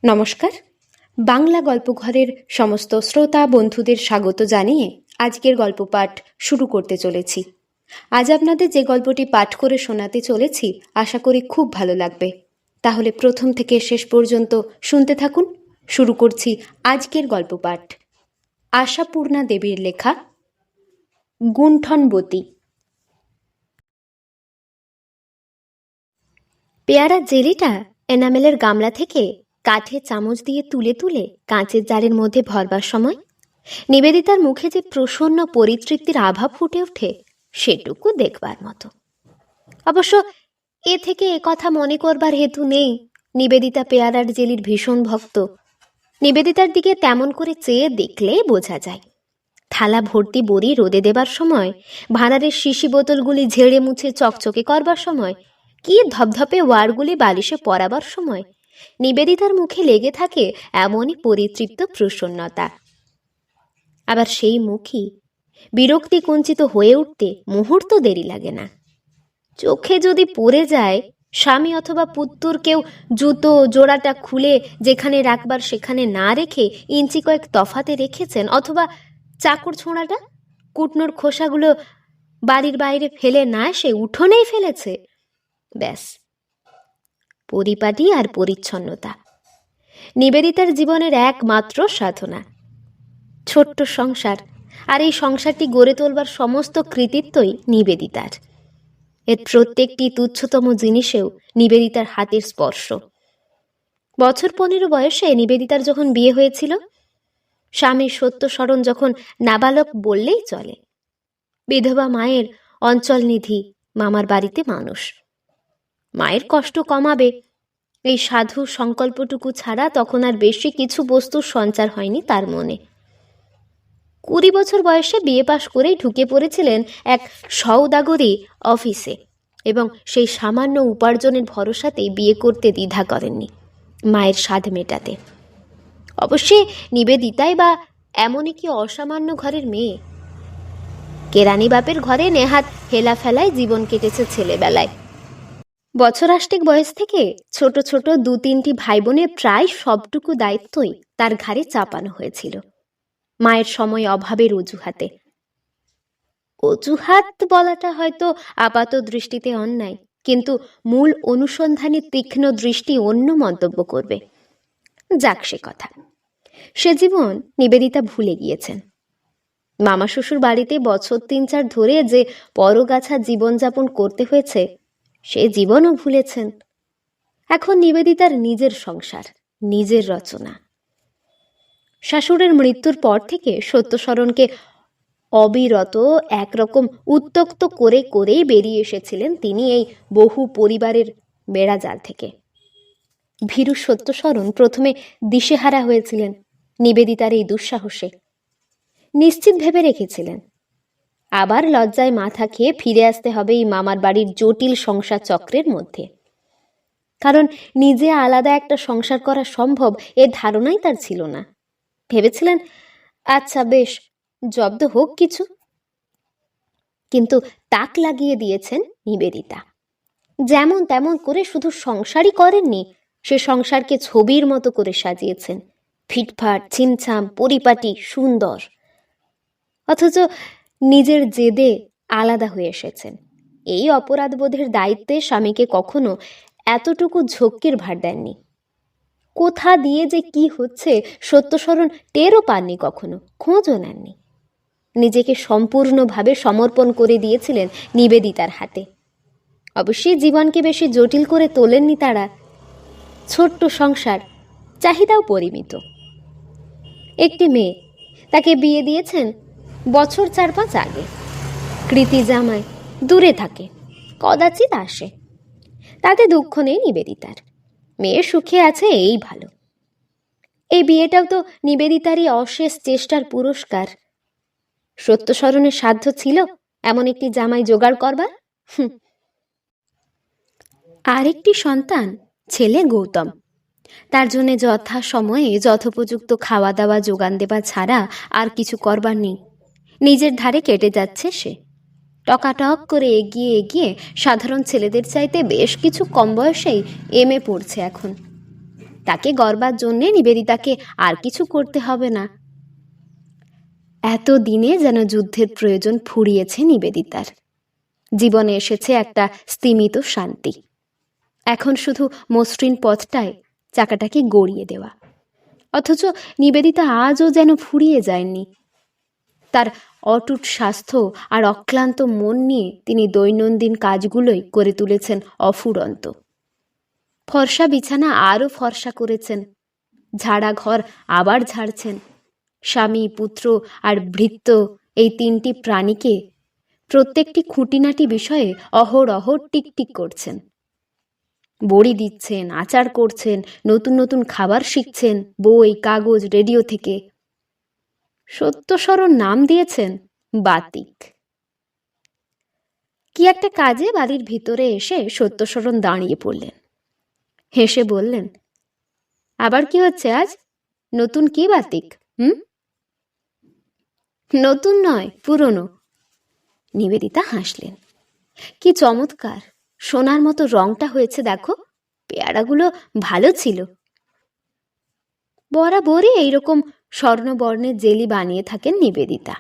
নমস্কার। বাংলা গল্পঘরের সমস্ত শ্রোতা বন্ধুদের স্বাগত জানিয়ে আজকের গল্প পাঠ শুরু করতে চলেছি। আজ আপনাদের যে গল্পটি পাঠ করে শোনাতে চলেছি আশা করি খুব ভালো লাগবে। তাহলে প্রথম থেকে শেষ পর্যন্ত শুনতে থাকুন। শুরু করছি আজকের গল্প পাঠ। আশাপূর্ণা দেবীর লেখা গুণ্ঠনবতী। পেয়ারা জেলিটা এনামেলের গামলা থেকে কাঠে চামচ দিয়ে তুলে তুলে কাঁচের জারের মধ্যে ভরবার সময় নিবেদিতার মুখে যে প্রসন্ন পরিতৃপ্তির আভা ফুটে ওঠে সেটুকু দেখবার মতো। অবশ্য এ থেকে কথা মনে করবার হেতু নেই নিবেদিতা পেয়ারার জেলির ভীষণ ভক্ত। নিবেদিতার দিকে তেমন করে চেয়ে দেখলে বোঝা যায়। থালা ভর্তি বড়ি রোদে দেবার সময়, ভাঁড়ারের শিশি বোতলগুলি ঝেড়ে মুছে চকচকে করবার সময়, কি ধপধপে ওয়ারগুলি বালিশে পরাবার সময় নিবেদিতার মুখে লেগে থাকে এমনই পরিতৃপ্ত প্রসন্নতা। আবার সেই মুখই বিরক্তি কুঞ্চিত হয়ে উঠতে মুহূর্ত দেরি লাগে না। চোখে যদি পড়ে যায় স্বামী অথবা পুত্তুর কেউ জুতো জোড়াটা খুলে যেখানে রাখবার সেখানে না রেখে ইঞ্চি কয়েক তফাতে রেখেছেন, অথবা চাকুর ছোঁড়াটা কুটনোর খোসাগুলো বাড়ির বাইরে ফেলে না এসে উঠোনেই ফেলেছে, ব্যাস পরিপাটি আর পরিচ্ছন্নতা নিবেদিতার জীবনের একমাত্র সাধনা। ছোট্ট সংসার, আর এই সংসারটি গড়ে তোলবার সমস্ত কৃতিত্বই নিবেদিতার। এর প্রত্যেকটি তুচ্ছতম জিনিসেও নিবেদিতার হাতের স্পর্শ। বছর 15 বয়সে নিবেদিতার যখন বিয়ে হয়েছিল, স্বামীর সত্যস্মরণ যখন নাবালক বললেই চলে, বিধবা মায়ের অঞ্চল নিধি মামার বাড়িতে মানুষ, মায়ের কষ্ট কমাবে এই সাধু সংকল্পটুকু ছাড়া তখন আর বেশি কিছু বস্তুর সঞ্চার হয়নি তার মনে। 20 বছর বয়সে বিয়ে পাশ করেই ঢুকে পড়েছিলেন এক সওদাগরি অফিসে, এবং সেই সামান্য উপার্জনের ভরসাতেই বিয়ে করতে দ্বিধা করেননি মায়ের স্বাদ মেটাতে। অবশ্যই নিবেদিতাই বা এমনই কি অসামান্য ঘরের মেয়ে। কেরানি বাপের ঘরে নেহাত হেলাফেলায় জীবন কেটেছে ছেলেবেলায়। বছর 8 বয়স থেকে ছোট ছোট 2-3টি ভাই বোনের প্রায় সবটুকু দায়িত্বই তার ঘাড়ে চাপানো হয়েছিল মায়ের সময় অভাবের অজুহাতে। অজুহাত বলাটা হয়তো আপাত দৃষ্টিতে অন্যায়, কিন্তু মূল অনুসন্ধানী তীক্ষ্ণ দৃষ্টি অন্য মন্তব্য করবে। যাক সে কথা, সে জীবন নিবেদিতা ভুলে গিয়েছেন। মামা শ্বশুর বাড়িতে বছর 3-4 ধরে যে পরগাছা জীবনযাপন করতে হয়েছে সে জীবনও ভুলেছেন। এখন নিবেদিতার নিজের সংসার, নিজের রচনা। শাশুড়ের মৃত্যুর পর থেকে সত্যস্মরণকে অবিরত একরকম উত্ত্যক্ত করে করেই বেরিয়ে এসেছিলেন তিনি এই বহু পরিবারের বেড়াজাল থেকে। ভীরু সত্যস্মরণ প্রথমে দিশেহারা হয়েছিলেন নিবেদিতার এই দুঃসাহসে। নিশ্চিত ভেবে রেখেছিলেন আবার লজ্জায় মাথা খেয়ে ফিরে আসতে হবে এই মামার বাড়ির জটিল সংসার চক্রের মধ্যে। কারণ নিজে আলাদা একটা সংসার করা সম্ভব এর ধারণাই তার ছিল না। ভেবেছিলেন আচ্ছা বেশ, জব্দ হোক কিছু। কিন্তু তাক লাগিয়ে দিয়েছেন নিবেদিতা। যেমন তেমন করে শুধু সংসারই করেননি, সে সংসারকে ছবির মতো করে সাজিয়েছেন, ফিটফাট, ছিমছাম, পরিপাটি, সুন্দর। অথচ নিজের জেদে আলাদা হয়ে এসেছেন। এই অপরাধবোধের দায়িত্বে স্বামীকে কখনো এতটুকু ঝক্কির ভার দেননি। কোথা দিয়ে যে কি হচ্ছে সত্যস্মরণ টেরও পাননি, কখনো খোঁজও নেননি। নিজেকে সম্পূর্ণভাবে সমর্পণ করে দিয়েছিলেন নিবেদিতার হাতে। অবশ্যই জীবনকে বেশি জটিল করে তোলেননি তারা। ছোট্ট সংসার, চাহিদাও পরিমিত। একটি মেয়ে, তাকে বিয়ে দিয়েছেন বছর 4-5 আগে। কৃতি জামাই দূরে থাকে, কদাচিৎ আসে, তাতে দুঃখ নেই নিবেদিতার। মেয়ে সুখে আছে, এই ভালো। এই বিয়েটাও তো নিবেদিতারই অশেষ চেষ্টার পুরস্কার। সত্যস্মরণের সাধ্য ছিল এমন একটি জামাই জোগাড় করবার? আরেকটি সন্তান, ছেলে গৌতম। তার জন্য যথা সময়ে যথোপযুক্ত খাওয়া দাওয়া যোগান দেওয়া ছাড়া আর কিছু করবার নেই। নিজের ধারে কেটে যাচ্ছে সে। টকাটক করে এগিয়ে এগিয়ে সাধারণ ছেলেদের চাইতে বেশ কিছু কম বয়সেই এমএ পড়ছে এখন। তাকে গড়বার জন্যে নিবেদিতাকে আর কিছু করতে হবে না। এতদিনে যেন যুদ্ধের প্রয়োজন ফুরিয়েছে নিবেদিতার। জীবনে এসেছে একটা স্তিমিত শান্তি। এখন শুধু মসৃণ পথটায় চাকাটাকে গড়িয়ে দেওয়া। অথচ নিবেদিতা আজও যেন ফুরিয়ে যায়নি। তার অটুট স্বাস্থ্য আর অক্লান্ত মন নিয়ে তিনি দৈনন্দিন কাজগুলোই করে তুলেছেন অফুরন্ত। ফর্সা বিছানা আরও ফর্সা করেছেন, ঝাড়া ঘর আবার ঝাড়ছেন। স্বামী, পুত্র আর ভৃত্য এই তিনটি প্রাণীকে প্রত্যেকটি খুঁটিনাটি বিষয়ে অহরহ টিকটিক করছেন। বড়ি দিচ্ছেন, আচার করছেন, নতুন নতুন খাবার শিখছেন বই, কাগজ, রেডিও থেকে। সত্যস্মরণ নাম দিয়েছেন বাতিক। কি একটা কাজে বাড়ির ভিতরে এসে সত্যস্মরণ দাঁড়িয়ে পড়লেন। হেসে বললেন, আবার কি হচ্ছে আজ? নতুন কি বাতিক? নতুন নয়, পুরনো। নিবেদিতা হাসলেন। কি চমৎকার, সোনার মতো রংটা হয়েছে দেখো। পেয়ারাগুলো ভালো ছিল। বরাবরই এইরকম স্বর্ণবর্ণের জেলি বানিয়ে থাকেন নিবেদিতা।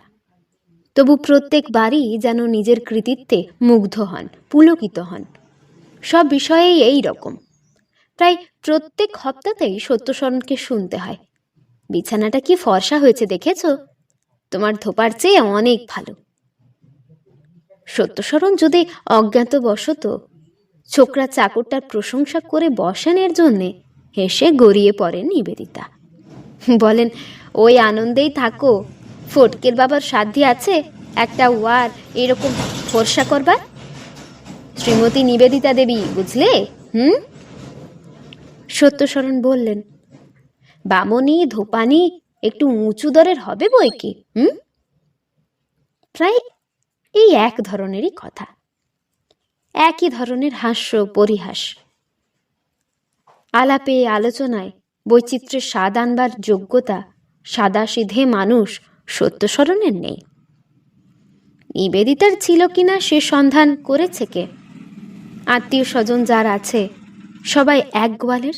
তবু প্রত্যেকবারই যেন নিজের কৃতিত্বে মুগ্ধ হন, পুলকিত হন। সব বিষয়েই এই রকম। প্রায় প্রত্যেক হপ্তাতেই সত্যস্মরণকে শুনতে হয়, বিছানাটা কি ফর্সা হয়েছে দেখেছ? তোমার ধোপার চেয়ে অনেক ভালো। সত্যস্মরণ যদি অজ্ঞাতবশত ছোকরা চাকরটার প্রশংসা করে বসেন এর জন্যে, হেসে গড়িয়ে পড়েন নিবেদিতা। বলেন, ওই আনন্দেই থাকো। ফটকের বাবার সাধ্যি আছে একটা ওয়ার এরকম ফর্সা করবার? শ্রীমতী নিবেদিতা দেবী, বুঝলে? সত্যস্মরণ বললেন, বামনি ধোপানি একটু উঁচু দরের হবে বই কি। প্রায় এই এক ধরনেরই কথা, একই ধরনের হাস্য পরিহাস। আলাপে আলোচনায় বৈচিত্র্যের স্বাদ আনবার যোগ্যতা সাদাসিধে মানুষ সত্যস্মরণের নেই। নিবেদিতার ছিল কিনা সে সন্ধান করেছে কে? আত্মীয় স্বজন যার আছে সবাই এক গোয়ালের।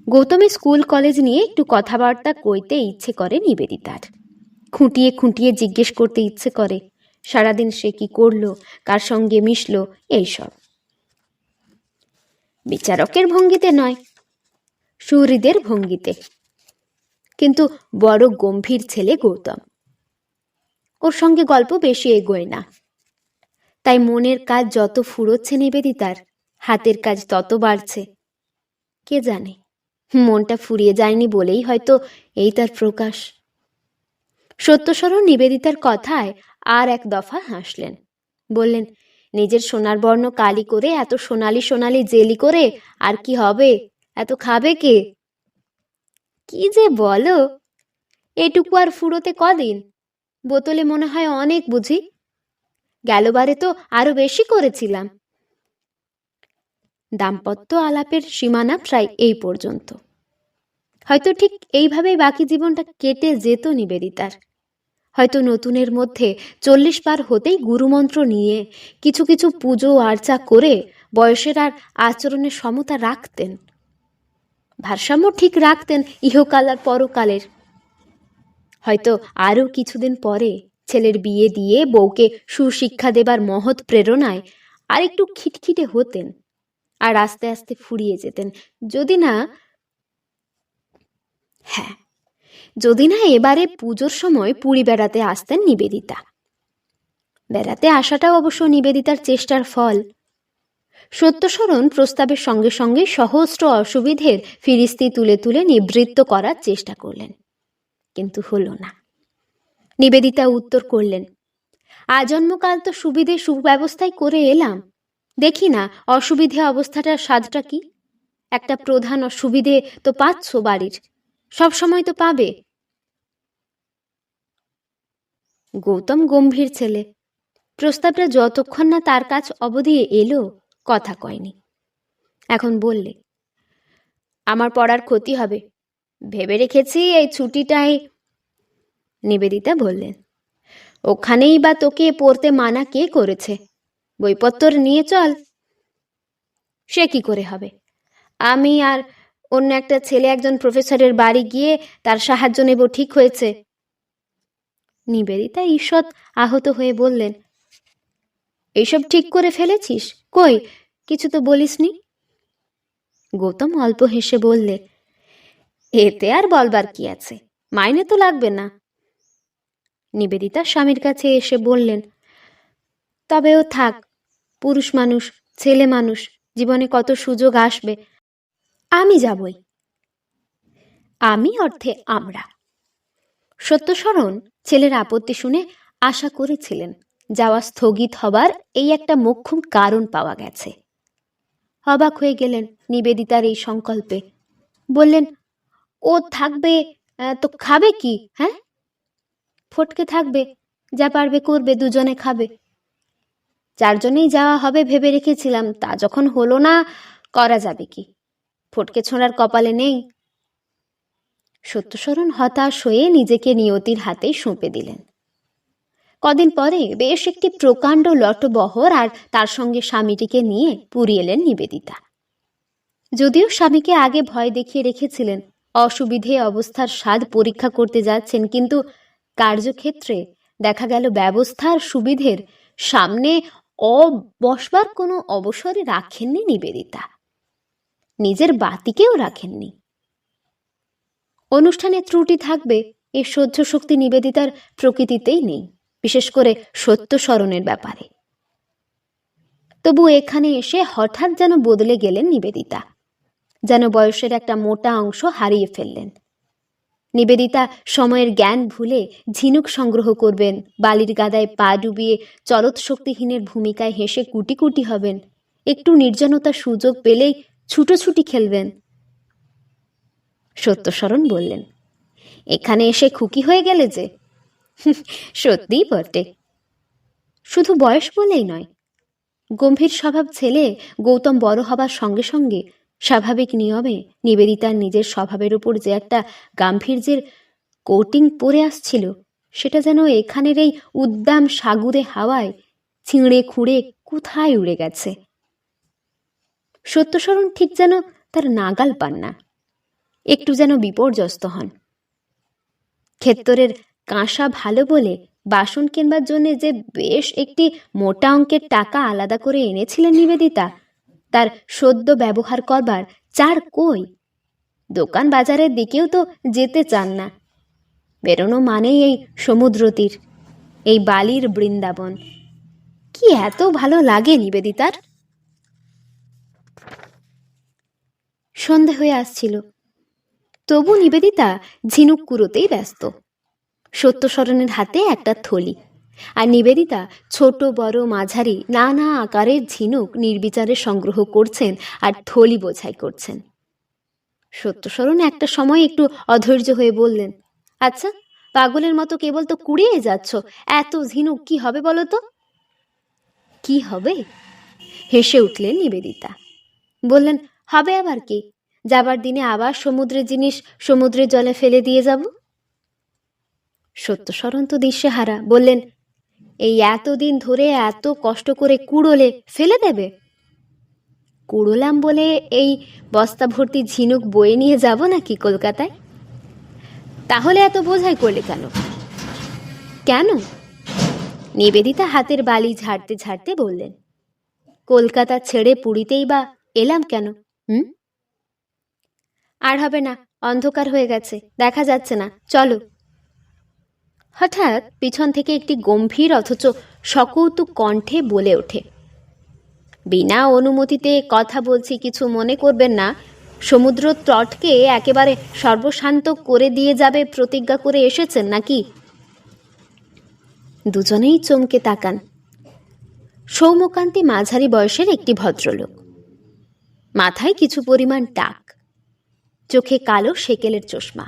গৌতমী স্কুল কলেজ নিয়ে একটু কথাবার্তা কইতে ইচ্ছে করে নিবেদিতার। খুঁটিয়ে খুঁটিয়ে জিজ্ঞেস করতে ইচ্ছে করে সারাদিন সে কি করলো, কার সঙ্গে মিশলো, এইসব। বিচারকের ভঙ্গিতে নয়, সুহৃদের ভঙ্গিতে। কিন্তু বড় গম্ভীর ছেলে গৌতম, ওর সঙ্গে গল্প বেশি এগোয় না। তাই মনের কাজ যত ফুরোচ্ছে নিবেদিতার, হাতের কাজ তত বাড়ছে। কে জানে, মনটা ফুরিয়ে যায়নি বলেই হয়তো এই তার প্রকাশ। সত্যস্মরণ নিবেদিতার কথায় আর এক দফা হাসলেন। বললেন, নিজের সোনার বর্ণ কালি করে এত সোনালি সোনালি জেলি করে আর কি হবে? এত খাবে কে? কি যে বলো, এটুকু আর ফুরোতে কদিন? বোতলে মনে হয় অনেক বুঝি। গেলবারে তো আরো বেশি করেছিলাম। দাম্পত্য আলাপের সীমানা প্রায় এই পর্যন্ত। হয়তো ঠিক এইভাবেই বাকি জীবনটা কেটে যেত নিবেদিতার। হয়তো নতুনের মধ্যে 40 পার হতেই গুরুমন্ত্র নিয়ে কিছু কিছু পুজো আর্চা করে বয়সের আর আচরণের সমতা রাখতেন, ভারসাম্য ঠিক রাখতেন ইহকাল আর পরকালের। হয়তো আরও কিছুদিন পরে ছেলের বিয়ে দিয়ে বউকে সুশিক্ষা দেবার মহৎ প্রেরণায় আর একটু খিটখিটে হতেন, আর আস্তে আস্তে ফুরিয়ে যেতেন। যদি না এবারে পুজোর সময় পুরী বেড়াতে আসতেন নিবেদিতা। বেড়াতে আসাটাও অবশ্য নিবেদিতার চেষ্টার ফল। সত্যস্মরণ প্রস্তাবের সঙ্গে সঙ্গে সহস্র অসুবিধের ফিরিস্তি তুলে তুলে নিবৃত্ত করার চেষ্টা করলেন, কিন্তু হল না। নিবেদিতা উত্তর করলেন, আজন্মকাল তো সুবিধে সুব্যবস্থায় করে এলাম, দেখি না অসুবিধে অবস্থাটার স্বাদটা কি। একটা প্রধান অসুবিধে তো পাচ্ছ বাড়ির, সব সময় তো পাবে। গৌতম গম্ভীর ছেলে, প্রস্তাবটা যতক্ষণ না তার কাছ অবধি এলো কথা কয়নি। এখন বললে, আমার পড়ার ক্ষতি হবে, ভেবে রেখেছি এই ছুটিটাই। নিবেদিতা বললেন, ওখানেই বা তোকে পড়তে মানা কে করেছে? বইপত্তর নিয়ে চল। সে কি করে হবে? আমি আর অন্য একটা ছেলে একজন প্রফেসরের বাড়ি গিয়ে তার সাহায্য নেব ঠিক হয়েছে। নিবেদিতা ঈষৎ আহত হয়ে বললেন, এইসব ঠিক করে ফেলেছিস? কই, কিছু তো বলিসনি। গৌতম অল্প হেসে বললে, এতে আর বলবার কি আছে, মাইনে তো লাগবে না। নিবেদিতা স্বামীর কাছে এসে বললেন, তবেও থাক, পুরুষ মানুষ, ছেলে মানুষ, জীবনে কত সুযোগ আসবে, আমি যাবই। আমি অর্থে আমরা। সত্যশরণ ছেলের আপত্তি শুনে আশা করেছিলেন যাওয়া স্থগিত হবার এই একটা মোক্ষম কারণ পাওয়া গেছে। অবাক হয়ে গেলেন নিবেদিতার এই সংকল্পে। বললেন, ও থাকবে তো খাবে কি? হ্যাঁ, ফটকে থাকবে, যা পারবে করবে, দুজনে খাবে। চারজনেই যাওয়া হবে ভেবে রেখেছিলাম, তা যখন হলো না, করা যাবে কি? ফটকে ছোঁড়ার কপালে নেই। সত্যশরণ হতাশ হয়ে নিজেকে নিয়তির হাতেই সঁপে দিলেন। কদিন পরে বেশ একটি প্রকাণ্ড লটবহর আর তার সঙ্গে স্বামীটিকে নিয়ে পুরী এলেন নিবেদিতা। যদিও স্বামীকে আগে ভয় দেখিয়ে রেখেছিলেন, অসুবিধে অবস্থার স্বাদ পরীক্ষা করতে যাচ্ছেন, কিন্তু কার্যক্ষেত্রে দেখা গেল ব্যবস্থার সুবিধের সামনে বসবার কোনো অবসরে রাখেননি নিবেদিতা, নিজের বাতিকেও রাখেননি। অনুষ্ঠানে ত্রুটি থাকবে এ সহ্য শক্তি নিবেদিতার প্রকৃতিতেই নেই, বিশেষ করে সত্যশরণের ব্যাপারে। তবু এখানে এসে হঠাৎ যেন বদলে গেলেন নিবেদিতা, যেন বয়সের একটা মোটা অংশ হারিয়ে ফেললেন। নিবেদিতা সময়ের জ্ঞান ভুলে ঝিনুক সংগ্রহ করবেন, বালির গাদায় পা ডুবিয়ে চলৎ শক্তিহীনের ভূমিকায় হেসে কুটি কুটি হবেন, একটু নির্জনতার সুযোগ পেলেই ছুটোছুটি খেলবেন। সত্যশরণ বললেন, এখানে এসে খুকি হয়ে গেলে যে। সত্যিই বটে। শুধু বয়স বলেই নয়, গম্ভীর স্বভাব ছেলে গৌতম বড় হবার সঙ্গে সঙ্গে স্বাভাবিক নিয়মে নিবেদিতার নিজের স্বভাবের উপর যে একটা গাম্ভীর্যের কোটিং পরে আসছিল, সেটা যেন এখানের এই উদ্দাম সাগুরে হাওয়ায় ছিঁড়ে খুঁড়ে কোথায় উড়ে গেছে। সত্যশরণ ঠিক যেন তার নাগাল পান না, একটু যেন বিপর্যস্ত হন। ক্ষেত্তরের কাঁসা ভালো বলে বাসন কেনবার জন্য যে বেশ একটি মোটা অঙ্কের টাকা আলাদা করে এনেছিলেন নিবেদিতা, তার সদ্য ব্যবহার করবার চার কই। দোকান বাজারের দিকেও তো যেতে চান না। বেরোনো মানেই এই সমুদ্র তীর, এই বালির বৃন্দাবন। কি এত ভালো লাগে নিবেদিতার! সন্ধে হয়ে আসছিল, তবু নিবেদিতা ঝিনুক কুড়োতেই ব্যস্ত। সত্যশরণের হাতে একটা থলি, আর নিবেদিতা ছোট বড় মাঝারি নানা আকারের ঝিনুক নির্বিচারে সংগ্রহ করছেন আর থলি বোঝাই করছেন। সত্যশরণ একটা সময় একটু অধৈর্য হয়ে বললেন, আচ্ছা, পাগলের মতো কেবল তো কুড়িয়ে যাচ্ছ, এত ঝিনুক কি হবে বলো তো? কি হবে? হেসে উঠলেন নিবেদিতা। বললেন, হবে আবার কি? যাবার দিনে আবার সমুদ্রের জিনিস সমুদ্রের জলে ফেলে দিয়ে যাব। সত্যশরণ তো দিশেহারা, বললেন, এই এতদিন ধরে এত কষ্ট করে কুড়োলে ফেলে দেবে? কুড়োলাম বলে এই বস্তা ভর্তি ঝিনুক বয়ে নিয়ে যাব নাকি কলকাতায়? তাহলে এত বোঝাই করলে কেন? কেন? নিবেদিতা হাতের বালি ঝাড়তে ঝাড়তে বললেন, কলকাতা ছেড়ে পুরীতেই বা এলাম কেন? আর হবে না, অন্ধকার হয়ে গেছে, দেখা যাচ্ছে না, চলো। হঠাৎ পিছন থেকে একটি গম্ভীর অথচ সকৌতুক কণ্ঠে বলে ওঠে, বিনা অনুমতিতে কথা বলছি, কিছু মনে করবেন না। সমুদ্র তটকে একেবারে সর্বশান্ত করে দিয়ে যাবে প্রতিজ্ঞা করে এসেছেন নাকি? দুজনেই চমকে তাকান। সৌম্যকান্তি মাঝারি বয়সের একটি ভদ্রলোক, মাথায় কিছু পরিমাণ টাক, চোখে কালো সেকেলের চশমা,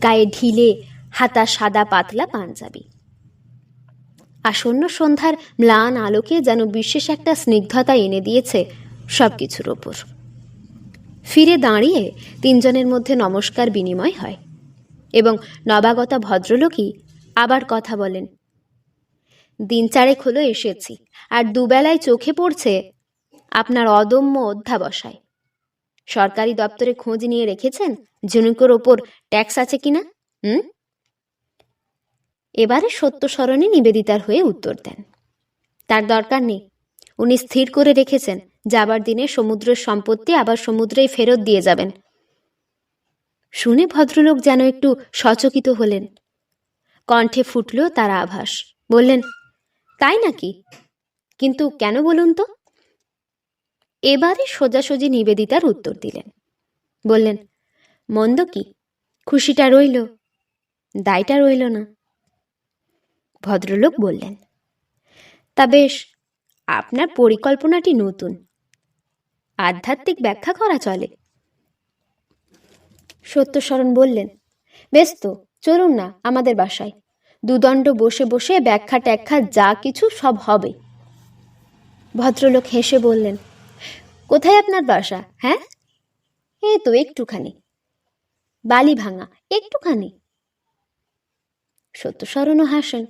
গায়ে ঢিলে হাতা সাদা পাতলা পাঞ্জাবি। আসন্ন সন্ধ্যার ম্লান আলোকে যেন বিশেষ একটা স্নিগ্ধতা এনে দিয়েছে সবকিছুর ওপর। ফিরে দাঁড়িয়ে তিনজনের মধ্যে নমস্কার বিনিময় হয় এবং নবাগতা ভদ্রলোকই আবার কথা বলেন, দিন চারেক হলো এসেছি, আর দুবেলায় চোখে পড়ছে আপনার অদম্য অধ্যাবসায়। সরকারি দপ্তরে খোঁজ নিয়ে রেখেছেন ঝিনুকের ওপর ট্যাক্স আছে কিনা? এবারে সত্য স্মরণে নিবেদিতার হয়ে উত্তর দেন, তার দরকার নেই। উনি স্থির করে রেখেছেন যাবার দিনে সমুদ্রের সম্পত্তি আবার সমুদ্রেই ফেরত দিয়ে যাবেন। শুনে ভদ্রলোক যেন একটু সচকিত হলেন। কণ্ঠে ফুটল তার আভাস। বললেন, তাই নাকি? কিন্তু কেন বলুন তো? এবারে সোজাসুজি নিবেদিতার উত্তর দিলেন। বললেন, মন্দ কি, খুশিটা রইল, দায়টা রইল না। ভদ্রলোক বললেন, তা বেশ, আপনার পরিকল্পনাটি নতুন, আধ্যাত্মিক ব্যাখ্যা করা চলে। সত্যস্মরণ বললেন, বেশ তো, চলুন না আমাদের বাসায়, দুদণ্ড বসে বসে ব্যাখ্যা ট্যাখ্যা যা কিছু সব হবে। ভদ্রলোক হেসে বললেন, কোথায় আপনার বাসা? হ্যাঁ, এই তো একটুখানি, বালি ভাঙা একটুখানি। সত্যস্মরণও হাসেন,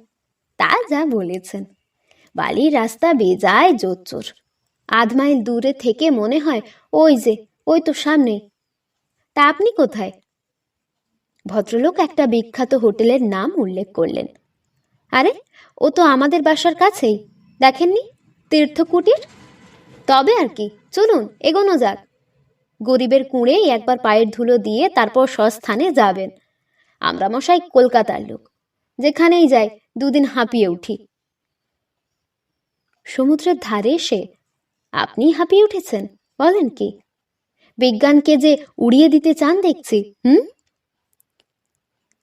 তা যা বলেছেন, বালির রাস্তা বেজায় জোচ্চোর, 1/2 মাইল দূরে থেকে মনে হয় ওই যে, ওই তো সামনে। তা আপনি কোথায়? ভদ্রলোক একটা বিখ্যাত হোটেলের নাম উল্লেখ করলেন। আরে, ও তো আমাদের বাসার কাছেই, দেখেননি, তীর্থকুটির। তবে আর কি, চলুন এগোনো যাক। গরিবের কুঁড়ে একবার পায়ের ধুলো দিয়ে তারপর স্বস্থানে যাবেন। আমরা মশাই কলকাতার লোক, যেখানেই যাই 2 দিন হাঁপিয়ে উঠি। সমুদ্রের ধারে এসে আপনি হাঁপিয়ে উঠেছেন? বলেন কি? বিজ্ঞানকে যে উড়িয়ে দিতে চান দেখছি।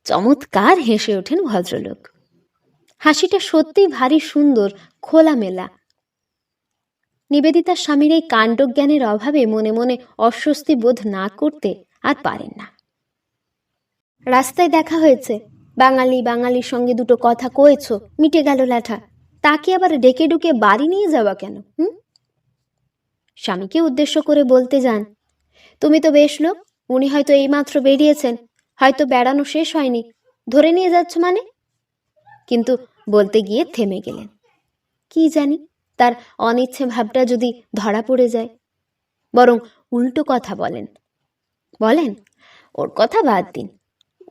চমৎকার হেসে ওঠেন ভদ্রলোক। হাসিটা সত্যিই ভারী সুন্দর, খোলামেলা। নিবেদিতার স্বামীর এই কাণ্ডজ্ঞানের অভাবে মনে মনে অস্বস্তি বোধ না করতে আর পারেন না। রাস্তায় দেখা হয়েছে, বাঙালির সঙ্গে 2 কথা কয়েছ, মিটে গেল ল্যাঠা, তাকে আবার ডেকে ডুকে বাড়ি নিয়ে যাওয়া কেন? স্বামীকে উদ্দেশ্য করে বলতে যান, তুমি তো বেশ লোক, উনি হয়তো এইমাত্র বেরিয়েছেন, হয়তো বেড়ানো শেষ হয়নি, ধরে নিয়ে যাচ্ছ মানে? কিন্তু বলতে গিয়ে থেমে গেলেন। কি জানি, তার অনিচ্ছে ভাবটা যদি ধরা পড়ে যায়। বরং উল্টো কথা বলেন, ওর কথা বাদ দিন,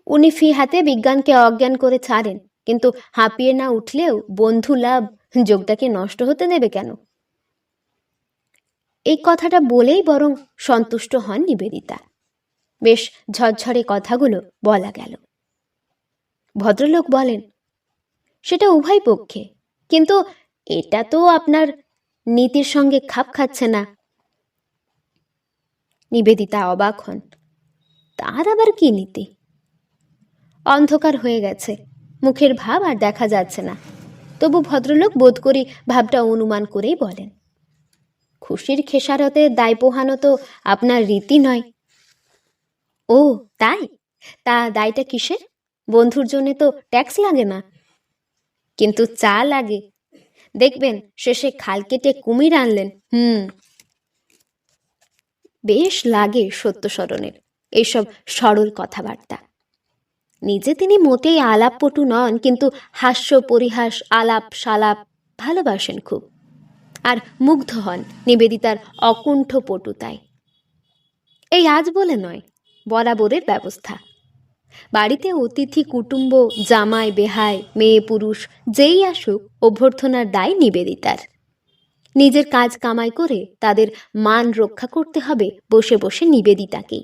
উনি ফি হাতে বিজ্ঞানকে অজ্ঞান করে ছাড়েন, কিন্তু হাঁপিয়ে না উঠলেও বন্ধু লাভ যোগটাকে নষ্ট হতে দেবে কেন? এই কথাটা বলেই বরং সন্তুষ্ট হন নিবেদিতা। বেশ ঝরঝরে কথাগুলো বলা গেল। ভদ্রলোক বলেন, সেটা উভয় পক্ষে, কিন্তু এটা তো আপনার নীতির সঙ্গে খাপ খাচ্ছে না। নিবেদিতা অবাক হন, তার আবার কি নীতি? অন্ধকার হয়ে গেছে, মুখের ভাব আর দেখা যাচ্ছে না, তবু ভদ্রলোক বোধ করি ভাবটা অনুমান করেই বলেন, খুশির খেসারতে দায় পোহানো তো আপনার রীতি নয়। ও তাই? তা দায়টা কিসের? বন্ধুর জন্য তো ট্যাক্স লাগে না, কিন্তু চা লাগে। দেখবেন শেষে খাল কেটে কুমির আনলেন। বেশ লাগে সত্যস্মরণের এইসব সরল কথাবার্তা। নিজে তিনি মোটেই আলাপপটু নন, কিন্তু হাস্য পরিহাস আলাপ সালাপ ভালোবাসেন খুব, আর মুগ্ধ হন নিবেদিতার অকুণ্ঠ পটুতায়। এই আজ বলে নয়, বরাবরের ব্যবস্থা। বাড়িতে অতিথি কুটুম্ব, জামাই বেহাই, মেয়ে পুরুষ যেই আসুক, অভ্যর্থনার দায় নিবেদিতার। নিজের কাজ কামাই করে তাদের মান রক্ষা করতে হবে বসে বসে নিবেদিতাকেই।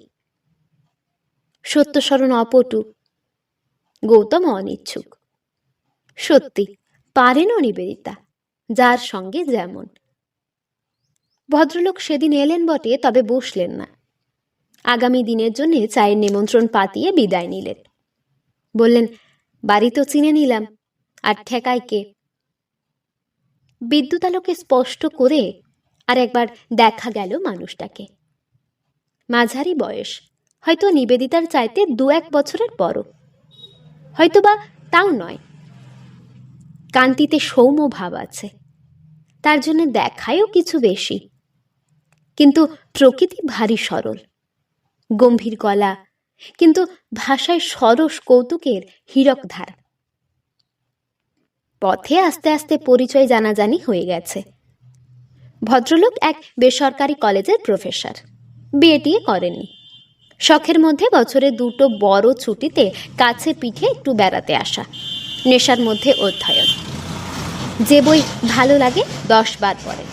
সত্যস্মরণ অপটু, গৌতম অনিচ্ছুক। সত্যি পারেনও নিবেদিতা, যার সঙ্গে যেমন। ভদ্রলোক সেদিন এলেন বটে, তবে বসলেন না। আগামী দিনের জন্য চায়ের নিমন্ত্রণ পাতিয়ে বিদায় নিলেন। বললেন, বাড়ি তো চিনে নিলাম, আর ঠেকায় কে? বিদ্যুতালোকে স্পষ্ট করে আর একবার দেখা গেল মানুষটাকে। মাঝারি বয়স, হয়তো নিবেদিতার চাইতে 2-1 বছরের বড়, হয়তো বা তাও নয়। কান্তিতে সৌম্য ভাব আছে, তার জন্য দেখায়ও কিছু বেশি, কিন্তু প্রকৃতি ভারী সরল। গম্ভীর গলা, কিন্তু ভাষায় সরস কৌতুকের হীরক ধার। পথে আস্তে আস্তে পরিচয় জানাজানি হয়ে গেছে। ভদ্রলোক এক বেসরকারি কলেজের প্রফেসর। বিয়েটিয়ে করেননি। শখের মধ্যে বছরে দুটো বড় ছুটিতে কাছে পিঠে একটু বেড়াতে আসা, নেশার মধ্যে অধ্যয়ন। যে বই ভালো লাগে 10 বার পড়েন,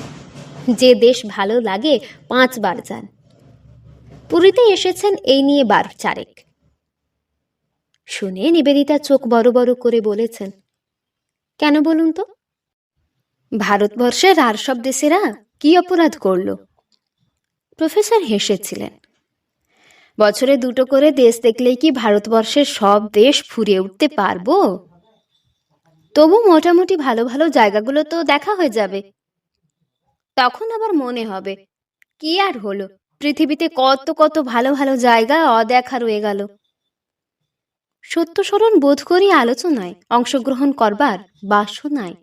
যে দেশ ভালো লাগে 5 বার যান। পুরীতে এসেছেন এই নিয়ে 12 চারেক। শুনে নিবেদিতা চোখ বড় বড় করে বলেছেন, কেন বলুন তো? ভারতবর্ষের আর সব দেশেরা কি অপরাধ করল? প্রফেসর হেসেছিলেন। বছরে দুটো করে দেশ দেখলেই কি ভারতবর্ষের সব দেশ ফুরিয়ে উঠতে পারবো? তবু মোটামুটি ভালো ভালো জায়গাগুলো তো দেখা হয়ে যাবে। তখন আবার মনে হবে, কি আর হলো, পৃথিবীতে কত কত ভালো ভালো জায়গা অদেখা রয়ে গেল। সত্যস্মরণ বোধ করি আলোচনায় অংশগ্রহণ করবার বাসনায়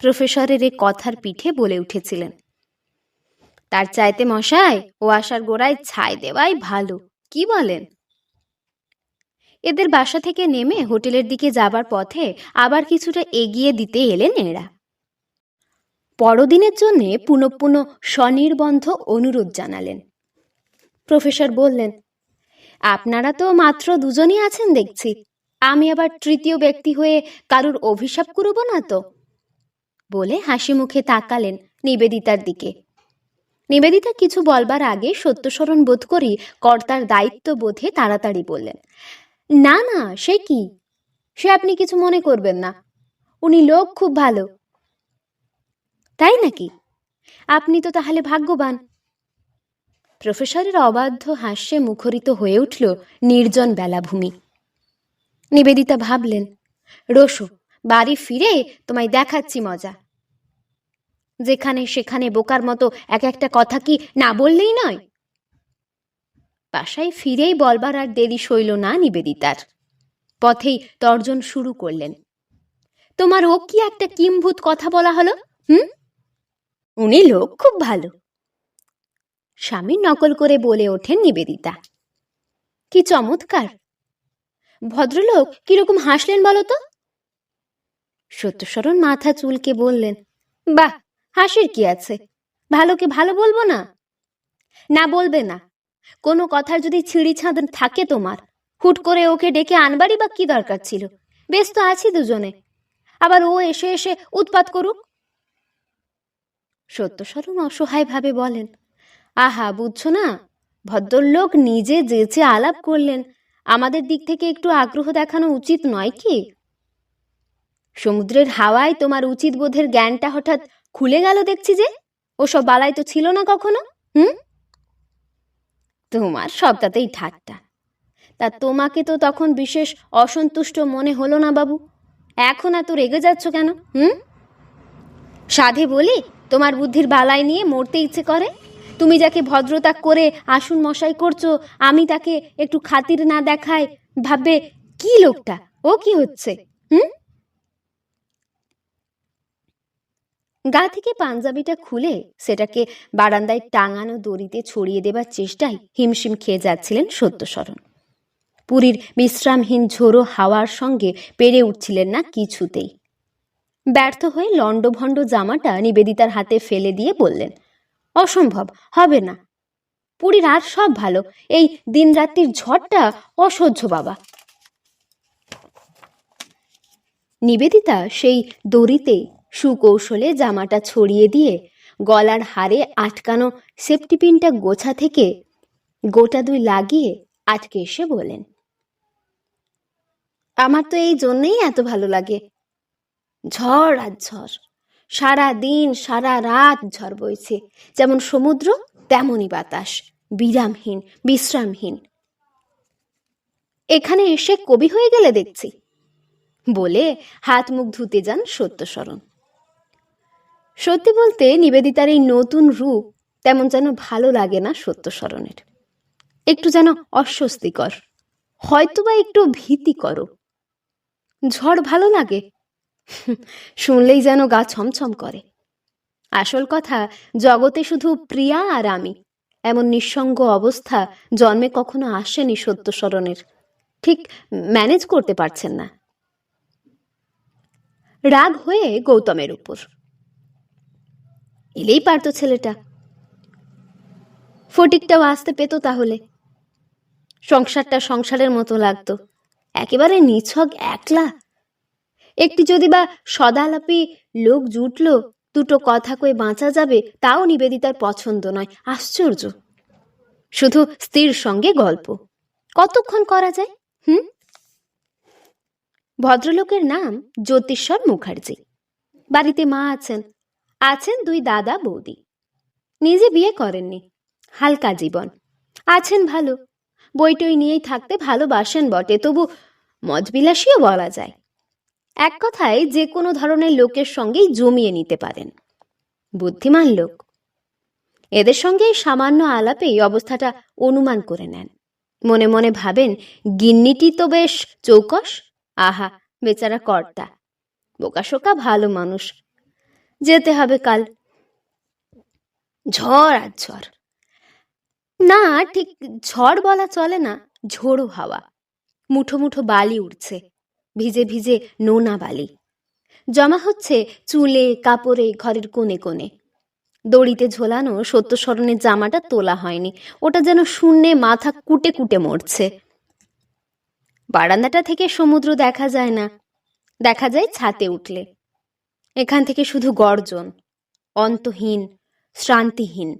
প্রফেসরের এই কথার পিঠে বলে উঠেছিলেন, তার চাইতে মশাই ও আশার গোড়ায় ছাই দেওয়াই ভালো, কি বলেন? এদের বাসা থেকে নেমে হোটেলের দিকে যাবার পথে আবার কিছুটা এগিয়ে দিতে এলেন এরা। পরদিনের জন্যে পুনঃ পুনঃ স্বনির্বন্ধ অনুরোধ জানালেন। প্রফেসর বললেন, আপনারা তো মাত্র দুজনই আছেন দেখছি, আমি আবার তৃতীয় ব্যক্তি হয়ে কারুর অভিশাপ করব না তো? বলে হাসি মুখে তাকালেন নিবেদিতার দিকে। নিবেদিতা কিছু বলবার আগে সত্যস্মরণ বোধ করি কর্তার দায়িত্ব বোধে তাড়াতাড়ি বললেন, না না, সে কি, সে আপনি কিছু মনে করবেন না, উনি লোক খুব ভালো। তাই নাকি? আপনি তো তাহলে ভাগ্যবান। প্রফেসরের অবাধ্য হাস্যে মুখরিত হয়ে উঠল নির্জন বেলাভূমি। নিবেদিতা ভাবলেন, রোসো, বাড়ি ফিরে তোমায় দেখাচ্ছি মজা। যেখানে সেখানে বোকার মতো এক একটা কথা কি না বললেই নয়। বাসায় ফিরেই বলবার আর দেরি সইল না নিবেদিতার। পথেই তর্জন শুরু করলেন, তোমার ও কি একটা কিম্ভূত কথা বলা হলো? উনি লোক খুব ভালো। স্বামীর নকল করে বলে ওঠেন নিবেদিতা। কি চমৎকার! ভদ্রলোক কিরকম হাসলেন বলো তো? সত্যস্মরণ মাথা চুলকে বললেন, বাহ, হাসির কি আছে, ভালোকে ভালো বলবো না? না, বলবে না। কোনো কথার যদি ছিঁড়ি ছাঁদ থাকে তোমার, হুট করে ওকে ডেকে আনবারই বা কি দরকার ছিল? বেশ তো আছি দুজনে, আবার ও এসে এসে উৎপাত করুক। সত্যস্মরণ অসহায় ভাবে বলেন, আহা, বুঝছো না, ভদ্রলোক নিজে যেচে আলাপ করলেন, আমাদের দিক থেকে একটু আগ্রহ দেখানো উচিত নয় কি? সমুদ্রের হাওয়ায় তোমার উচিত বোধের জ্ঞানটা হঠাৎ খুলে গেল দেখছি যে, ওসব বালাই তো ছিল না কখনো। তোমার সবটাতেই ঠাট্টা। তা তোমাকে তো তখন বিশেষ অসন্তুষ্ট মনে হলো না বাবু? এখন এত রেগে যাচ্ছ কেন? সাধে বলি তোমার বুদ্ধির বালাই নিয়ে মরতে ইচ্ছে করে। তুমি যাকে ভদ্রতা করে আসুন মশাই করছো, আমি তাকে একটু খাতির না দেখায় ভাববে কি লোকটা, ও কি হচ্ছে? গা থেকে পাঞ্জাবিটা খুলে সেটাকে বারান্দায় টাঙানো দড়িতে ছড়িয়ে দেবার চেষ্টায় হিমশিম খেয়ে যাচ্ছিলেন সত্যস্মরণ। পুরীর বিশ্রামহীন ঝোড়ো হাওয়ার সঙ্গে পেরে উঠছিলেন না কিছুতেই। ব্যর্থ হয়ে লণ্ডভণ্ড জামাটা নিবেদিতার হাতে ফেলে দিয়ে বললেন, অসম্ভব, হবে না। পুরীর আর সব ভালো, এই দিনরাত্রির ঝড়টা অসহ্য বাবা। নিবেদিতা সেই দড়িতে সুকৌশলে জামাটা ছড়িয়ে দিয়ে গলার হারে আটকানো সেফটিপিনটা গোছা থেকে গোটা 2 লাগিয়ে আটকে এসে বলেন, আমার তো এই জন্যেই এত ভালো লাগে। ঝড় আর ঝড়, সারা দিন সারা রাত ঝড় বইছে, যেমন সমুদ্র তেমনই বাতাস, বিরামহীন বিশ্রামহীন। এখানে এসে কবি হয়ে গেলে দেখছি, বলে হাত মুখ ধুতে যান সত্যস্মরণ। সত্যি বলতে নিবেদিতার এই নতুন রূপ তেমন যেন ভালো লাগে না সত্যস্মরণের। একটু যেন অস্বস্তিকর, হয়তোবা একটু ভীতিকর। ঝড় ভালো লাগে? শুনলেই যেন গা ছমছম করে। আসল কথা, জগতে শুধু প্রিয়া আর আমি, এমন নিঃসঙ্গ অবস্থা জন্মে কখনো আসেনি সত্যস্মরণের। ঠিক ম্যানেজ করতে পারছেন না। রাগ হয়ে গৌতমের উপর। এলেই পারতো ছেলেটা। ফটিকটাও আসতে পেত, তাহলে সংসারটা সংসারের মতো লাগতো। একেবারে নিছক একলা। একটি যদি বা সদালাপি লোক জুটল, দুটো কথা কয়ে বাঁচা যাবে, তাও নিবেদিতার পছন্দ নয়। আশ্চর্য! শুধু স্ত্রীর সঙ্গে গল্প কতক্ষণ করা যায়? ভদ্রলোকের নাম জ্যোতিষ্বর মুখার্জি। বাড়িতে মা আছেন, আছেন দুই দাদা বৌদি। নিজে বিয়ে করেননি, হালকা জীবন। আছেন ভালো, বইটই নিয়েই থাকতে ভালোবাসেন বটে, তবু মজবিলাসীও বলা যায়। এক কথায় যে কোনো ধরনের লোকের সঙ্গেই জমিয়ে নিতে পারেন। বুদ্ধিমান লোক। এদের সঙ্গে সামান্য আলাপেই অবস্থাটা অনুমান করে নেন। মনে মনে ভাবেন, গিন্নিটি তো বেশ চৌকস। আহা, বেচারা কর্তা বোকাশোকা ভালো মানুষ। যেতে হবে কাল। ঝড় আর ঝড় না, ঠিক ঝড় বলা চলে না, ঝোড়ো হাওয়া। মুঠো মুঠো বালি উঠছে, ভিজে ভিজে নোনা বালি জমা হচ্ছে চুলে, কাপড়ে, ঘরের কোণে কোণে। দড়িতে ঝোলানো সত্যস্মরণের জামাটা তোলা হয়নি, ওটা যেন শূন্যে মাথা কুটে কুটে মরছে। বারান্দাটা থেকে সমুদ্র দেখা যায় না, দেখা যায় ছাতে উঠলে। এখান থেকে শুধু গর্জন, অন্তহীন, শ্রান্তিহীন।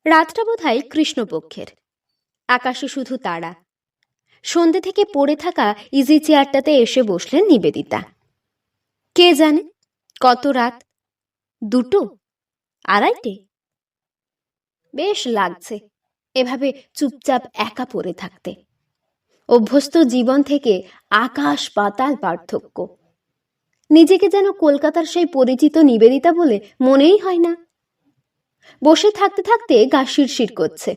রাতটা বোধহয় কৃষ্ণপক্ষের, আকাশে শুধু তারা। সন্ধ্যে থেকে পড়ে থাকা ইজি চেয়ারটাতে এসে বসলেন নিবেদিতা। কে জানে কত রাত, 2টো, 2:30। বেশ লাগছে এভাবে চুপচাপ একা পড়ে থাকতে। অভ্যস্ত জীবন থেকে আকাশ পাতাল পার্থক্য। নিজেকে যেন কলকাতার সেই পরিচিত নিবেদিতা বলে মনেই হয় না। বসে থাকতে থাকতে গা শিরশির করছে।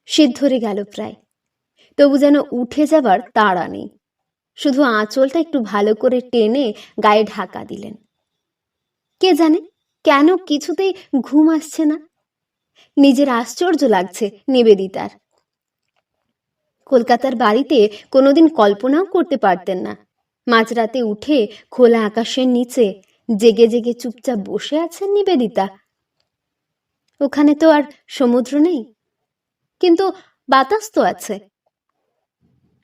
শীত ধরে গেল প্রায়, তবু যেন উঠে যাবার তাড়া নেই। শুধু আঁচলটা একটু ভালো করে টেনে গায়ে ঢাকা দিলেন। কে জানে কেন কিছুতেই ঘুম আসছে না। নিজের আশ্চর্য লাগছে নিবেদিতার। কলকাতার বাড়িতে কোনোদিন কল্পনাও করতে পারতেন না মাঝরাতে উঠে খোলা আকাশের নিচে জেগে জেগে চুপচাপ বসে আছেন নিবেদিতা। ওখানে তো আর সমুদ্র নেই, কিন্তু বাতাস তো আছে।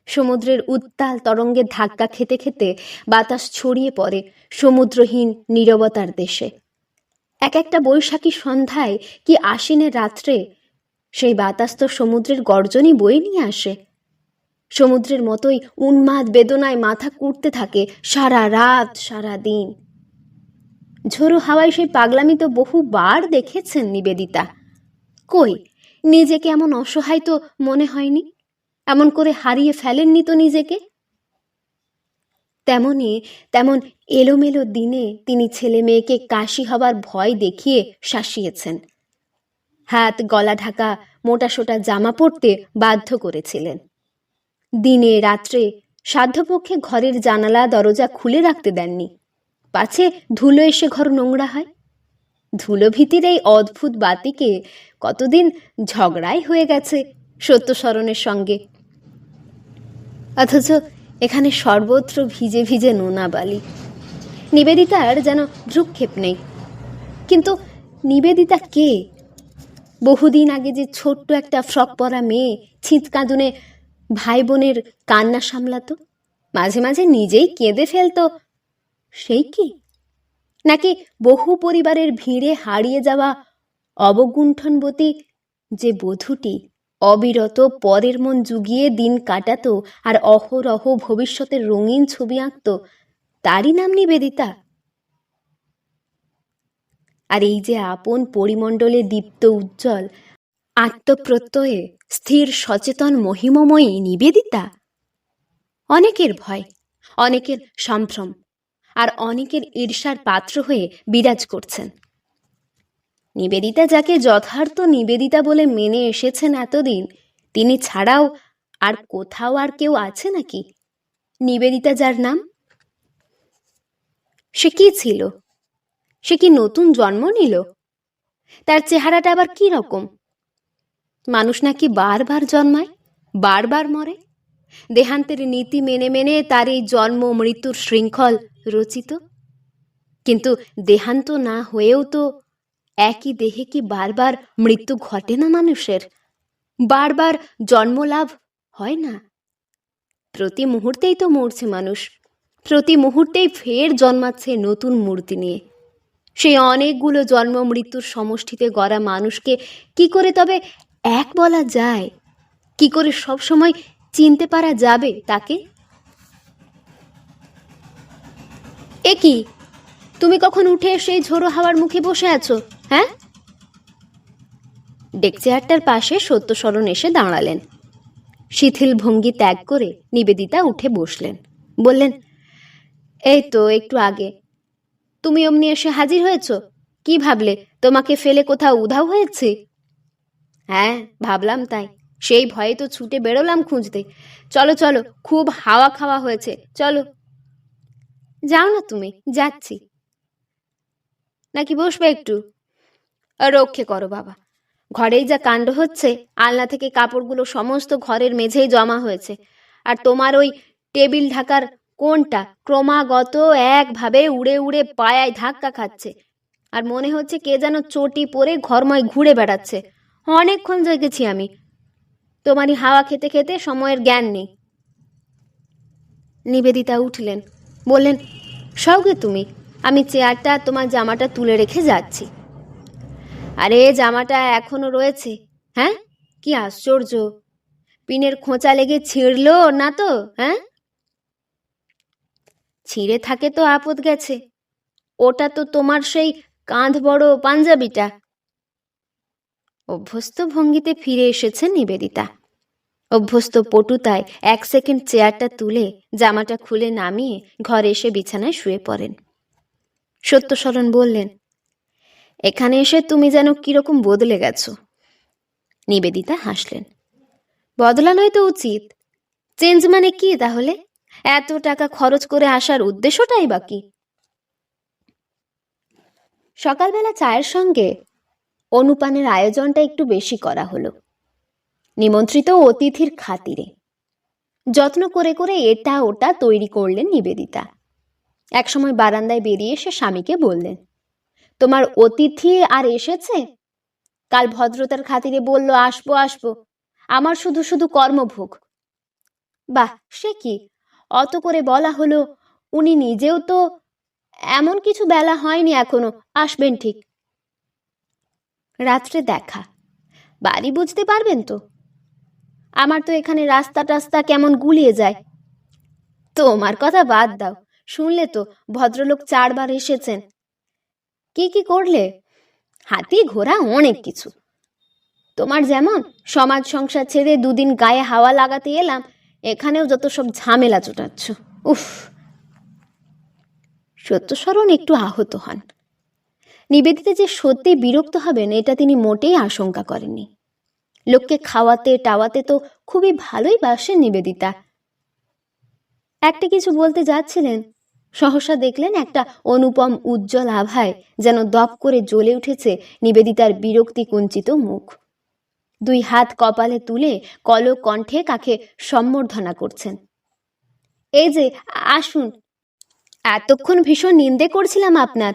সমুদ্রের উত্তাল তরঙ্গে ধাক্কা খেতে খেতে বাতাস ছড়িয়ে পড়ে সমুদ্রহীন নীরবতার দেশে। এক একটা বৈশাখী সন্ধ্যায় কি আশ্বিনের রাত্রে সেই বাতাস তো সমুদ্রের গর্জনই বয়ে নিয়ে আসে। সমুদ্রের মতোই উন্মাদ বেদনায় মাথা কুটতে থাকে সারা রাত সারা দিন। ঝোড়ো হাওয়ায় সেই পাগলামি তো বহুবার দেখেছেন নিবেদিতা। কই, নিজেকে এমন অসহায় তো মনে হয়নি, এমন করে হারিয়ে ফেলেননি তো নিজেকে। তেমন এলোমেলো দিনে তিনি ছেলে মেয়েকে কাশি হবার ভয় দেখিয়ে শাসিয়েছেন। হাত গলা ঢাকা মোটাসোটা জামা পরতে বাধ্য করেছিলেন। দিনে রাত্রে সাধ্যপক্ষে ঘরের জানালা দরজা খুলে রাখতে দেননি, পাছে ধুলো এসে ঘর নোংরা হয়। ধুলো ভীতির এই অদ্ভুত বাতিকে কতদিন ঝগড়াই হয়ে গেছে সত্যস্মরণের সঙ্গে। অথচ এখানে সর্বত্র ভিজে ভিজে নোনা বালি। নিবেদিতার যেন ভ্রুক্ষেপ নেই। কিন্তু নিবেদিতা কে? বহুদিন আগে যে ছোট্ট একটা ফ্রক পরা মেয়ে ছিঁচকাঁদুনে ভাই বোনের কান্না সামলাতো, মাঝে মাঝে নিজেই কেঁদে ফেলতো, সেই কি? নাকি বহু পরিবারের ভিড়ে হারিয়ে যাওয়া অবগুণ্ঠনবতী যে বধূটি অবিরত পরের মন জুগিয়ে দিন কাটাতো আর অহরহ ভবিষ্যতের রঙিন ছবি আঁকত, তারই নাম নিবেদিতা? আর এই যে আপন পরিমণ্ডলে দীপ্ত উজ্জ্বল আত্মপ্রত্যয়ে স্থির সচেতন মহিমময়ী নিবেদিতা, অনেকের ভয়, অনেকের সম্ভ্রম, আর অনেকের ঈর্ষার পাত্র হয়ে বিরাজ করছেন। নিবেদিতা যাকে যথার্থ নিবেদিতা বলে মেনে এসেছেন এতদিন, তিনি ছাড়াও আর কোথাও আর কেউ আছে নাকি নিবেদিতা যার নাম? সে কি ছিল? সে কি নতুন জন্ম নিল? তার চেহারাটা আবার কি রকম? মানুষ নাকি বারবার জন্মায়, বারবার মরে। দেহান্তের নীতি মেনে মেনে তার এই জন্ম মৃত্যুর শৃঙ্খল রচিত। কিন্তু দেহান্ত না হয়েও তো একই দেহে কি বারবার মৃত্যু ঘটে না মানুষের? বারবার জন্মলাভ হয় না? প্রতি মুহূর্তেই তো মরছে মানুষ, প্রতি মুহূর্তেই ফের জন্মাচ্ছে নতুন মূর্তি নিয়ে। সেই অনেকগুলো জন্ম মৃত্যুর সমষ্টিতে গড়া মানুষকে কি করে তবে এক বলা যায়? কি করে সব সময় চিনতে পারা যাবে তাকে? এ কি, তুমি কখন উঠে সেই ঝোড়ো হাওয়ার মুখে বসে আছো? হ্যাঁ? ডেক চেয়ারটার পাশে সত্যশরণ এসে দাঁড়ালেন। শিথিল ভঙ্গি ত্যাগ করে নিবেদিতা উঠে বসলেন। বললেন, এই তো একটু আগে তুমি অমনি এসে হাজির হয়েছ। কি ভাবলে তোমাকে ফেলে কোথাও উধাও হয়েছে? হ্যাঁ, ভাবলাম তাই। সেই ভয়ে তো ছুটে বেরোলাম খুঁজতে। চলো চলো, খুব হাওয়া খাওয়া হয়েছে, চলো। যাও না তুমি, যাচ্ছি। নাকি বসবে একটু? রক্ষে করো বাবা, ঘরেই যা কাণ্ড হচ্ছে, আলনা থেকে কাপড়গুলো সমস্ত ঘরের মেঝেই জমা হয়েছে, আর তোমার ওই টেবিল ঢাকার কোণটা ক্রমাগত একভাবে উড়ে উড়ে পায়ায় ধাক্কা খাচ্ছে, আর মনে হচ্ছে কে যেন চটি পরে ঘরময় ঘুরে বেড়াচ্ছে। অনেকক্ষণ জেগেছি আমি, তোমারই হাওয়া খেতে খেতে সময়ের জ্ঞান নেই। নিবেদিতা উঠলেন, বললেন, সওগে তুমি, আমি চেয়ারটা তোমার জামাটা তুলে রেখে যাচ্ছি। আরে জামাটা এখনো রয়েছে। হ্যাঁ, কি আশ্চর্য, পিনের খোঁচা লেগে ছিঁড়লো না তো? হ্যাঁ, ছিঁড়ে থাকে তো আপদ গেছে। ওটা তো তোমার সেই কাঁধ বড় পাঞ্জাবিটা। অভ্যস্ত ভঙ্গিতে ফিরে এসেছেন নিবেদিতা। অভ্যস্ত পটুতায় 1 সেকেন্ড চেয়ারটা তুলে জামাটা খুলে নামিয়ে ঘরে এসে বিছানায় শুয়ে পড়েন। সত্যশরণ বললেন, এখানে এসে তুমি যেন কিরকম বদলে গেছো। নিবেদিতা হাসলেন। বদলানোই তো উচিত। চেঞ্জ মানে কি তাহলে? এত টাকা খরচ করে আসার উদ্দেশ্যটাই বা কি? সকালবেলা চায়ের সঙ্গে অনুপানের আয়োজনটা একটু বেশি করা হলো, নিমন্ত্রিত অতিথির খাতিরে। যত্ন করে করে এটা ওটা তৈরি করলেন নিবেদিতা। একসময় বারান্দায় বেরিয়ে এসে স্বামীকে বললেন, তোমার অতিথি আর এসেছে? কাল ভদ্রতার খাতিরে বলল আসবো আসবো, আমার শুধু শুধু কর্মভোগ। বাহ, সে কি, অত করে বলা হলো, উনি নিজেও তো এমন কিছু বেলা হয়নি এখনো, আসবেন ঠিক। রাত্রে দেখা, বাড়ি বুঝতে পারবেন তো? আমার তো এখানে রাস্তা টাস্তা কেমন গুলিয়ে যায়। তোমার কথা বাদ দাও, শুনলে তো ভদ্রলোক 4 বার এসেছেন। কি কি করলে? হাতি ঘোড়া অনেক কিছু। তোমার যেমন সমাজ সংসার ছেড়ে 2 দিন গায়ে হাওয়া লাগাতে এলাম, এখানেও যত সব ঝামেলা জোটাচ্ছ। উফ। সত্যশরণ একটু আহত হন। নিবেদিতা যে সত্যি বিরক্ত হবেন এটা তিনি মোটেই আশঙ্কা করেননি। লোককে খাওয়াতে টাওয়াতে তো খুবই ভালোই বাসেন নিবেদিতা। একটা কিছু বলতে যাচ্ছিলেন, সহসা দেখলেন একটা অনুপম উজ্জ্বল আভায় যেন দপ করে জ্বলে উঠেছে নিবেদিতার বিরক্তি কুঞ্চিত মুখ। 2 হাত কপালে তুলে কলক কণ্ঠে কাকে সম্বর্ধনা করছেন। এই যে, আসুন, এতক্ষণ ভীষণ নিন্দে করছিলাম আপনার।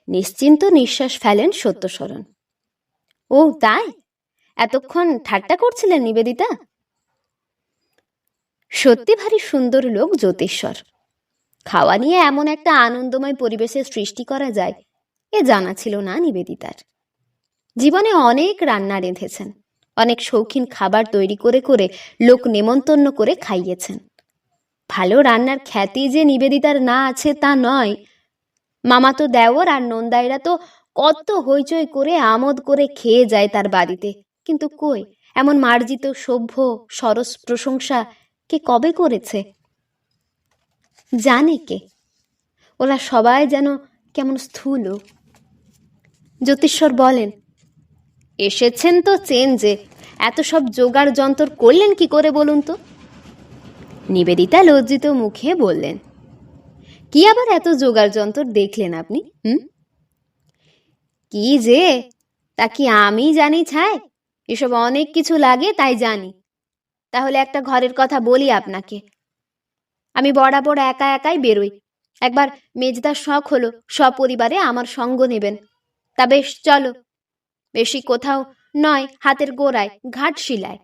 নিশ্চিন্ত নিঃশ্বাস ফেলেন সত্যশরণ। ও তাই? এতক্ষণ ঠাট্টা করছিলেন নিবেদিতা? সত্যি ভারী সুন্দর লোক জ্যোতিশ্বর। খাওয়া নিয়ে এমন একটা আনন্দময় পরিবেশের সৃষ্টি করা যায় এ জানা ছিল না নিবেদিতার। জীবনে অনেক রান্না রেঁধেছেন, অনেক শৌখিন খাবার তৈরি করে করে লোক নেমন্তন্ন করে খাইয়েছেন। ভালো রান্নার খ্যাতি যে নিবেদিতার না আছে তা নয়। মামাতো দেওর আর নন্দাইরা তো কত হইচই করে আমোদ করে খেয়ে যায় তার বাড়িতে, কিন্তু কই এমন মার্জিত সভ্য সরস প্রশংসা কে কবে করেছে? জানে কে? ওরা সবাই যেন কেমন স্থূল। জ্যোতিশ্বর বলেন, এসেছেন তো চেঞ্জে, এত সব জোগাড় যন্তর করলেন কি করে বলুন তো? নিবেদিতা লজ্জিত মুখে বললেন, কি আবার এত জোগাড় যন্তর দেখলেন আপনি? কি যে, তা কি আমি জানি ছাই? এসব অনেক কিছু লাগে তাই জানি। তাহলে একটা ঘরের কথা বলি আপনাকে। আমি বরাবর একা একাই বেরোই। একবার মেজদার শখ হলো সপরিবারে আমার সঙ্গ নেবেন। তা বেশ, চলো। বেশি কোথাও নয়, হাতের গোড়ায় ঘাটশিলায়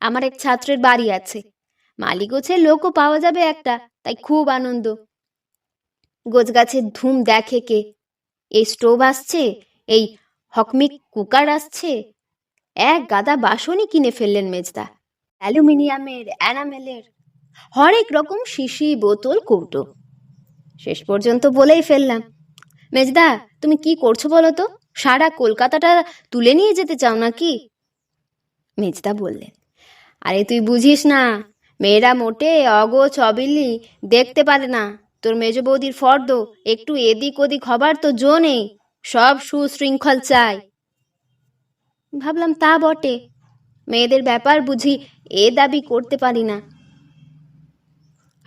আমার এক ছাত্রের বাড়ি আছে। মালিগোছের লোকও পাওয়া যাবে একটা, তাই খুব আনন্দ। গোছগাছের ধুম দেখে কে! এই স্টোভ আসছে, এই হকমিক কুকার আসছে, এক গাদা বাসনই কিনে ফেললেন মেজদা। অ্যালুমিনিয়ামের, এনামেলের, হরেক রকম শিশি, বোতল, কৌটো। শেষ পর্যন্ত বলেই ফেললাম, মেজদা, তুমি কি করছো বলো তো? সারা কলকাতাটা তুলে নিয়ে যেতে চাও নাকি? মেজদা বললেন, আরে তুই বুঝিস না, মেয়েরা মোটে অগোছ অবিল্লি দেখতে পারে না। তোর মেজ বৌদির ফর্দ, একটু এদিক ওদিক হবার তো জো নেই, সব সুশৃঙ্খল চাই। ভাবলাম তা বটে, মেয়েদের ব্যাপার বুঝি এ দাবি করতে পারি না।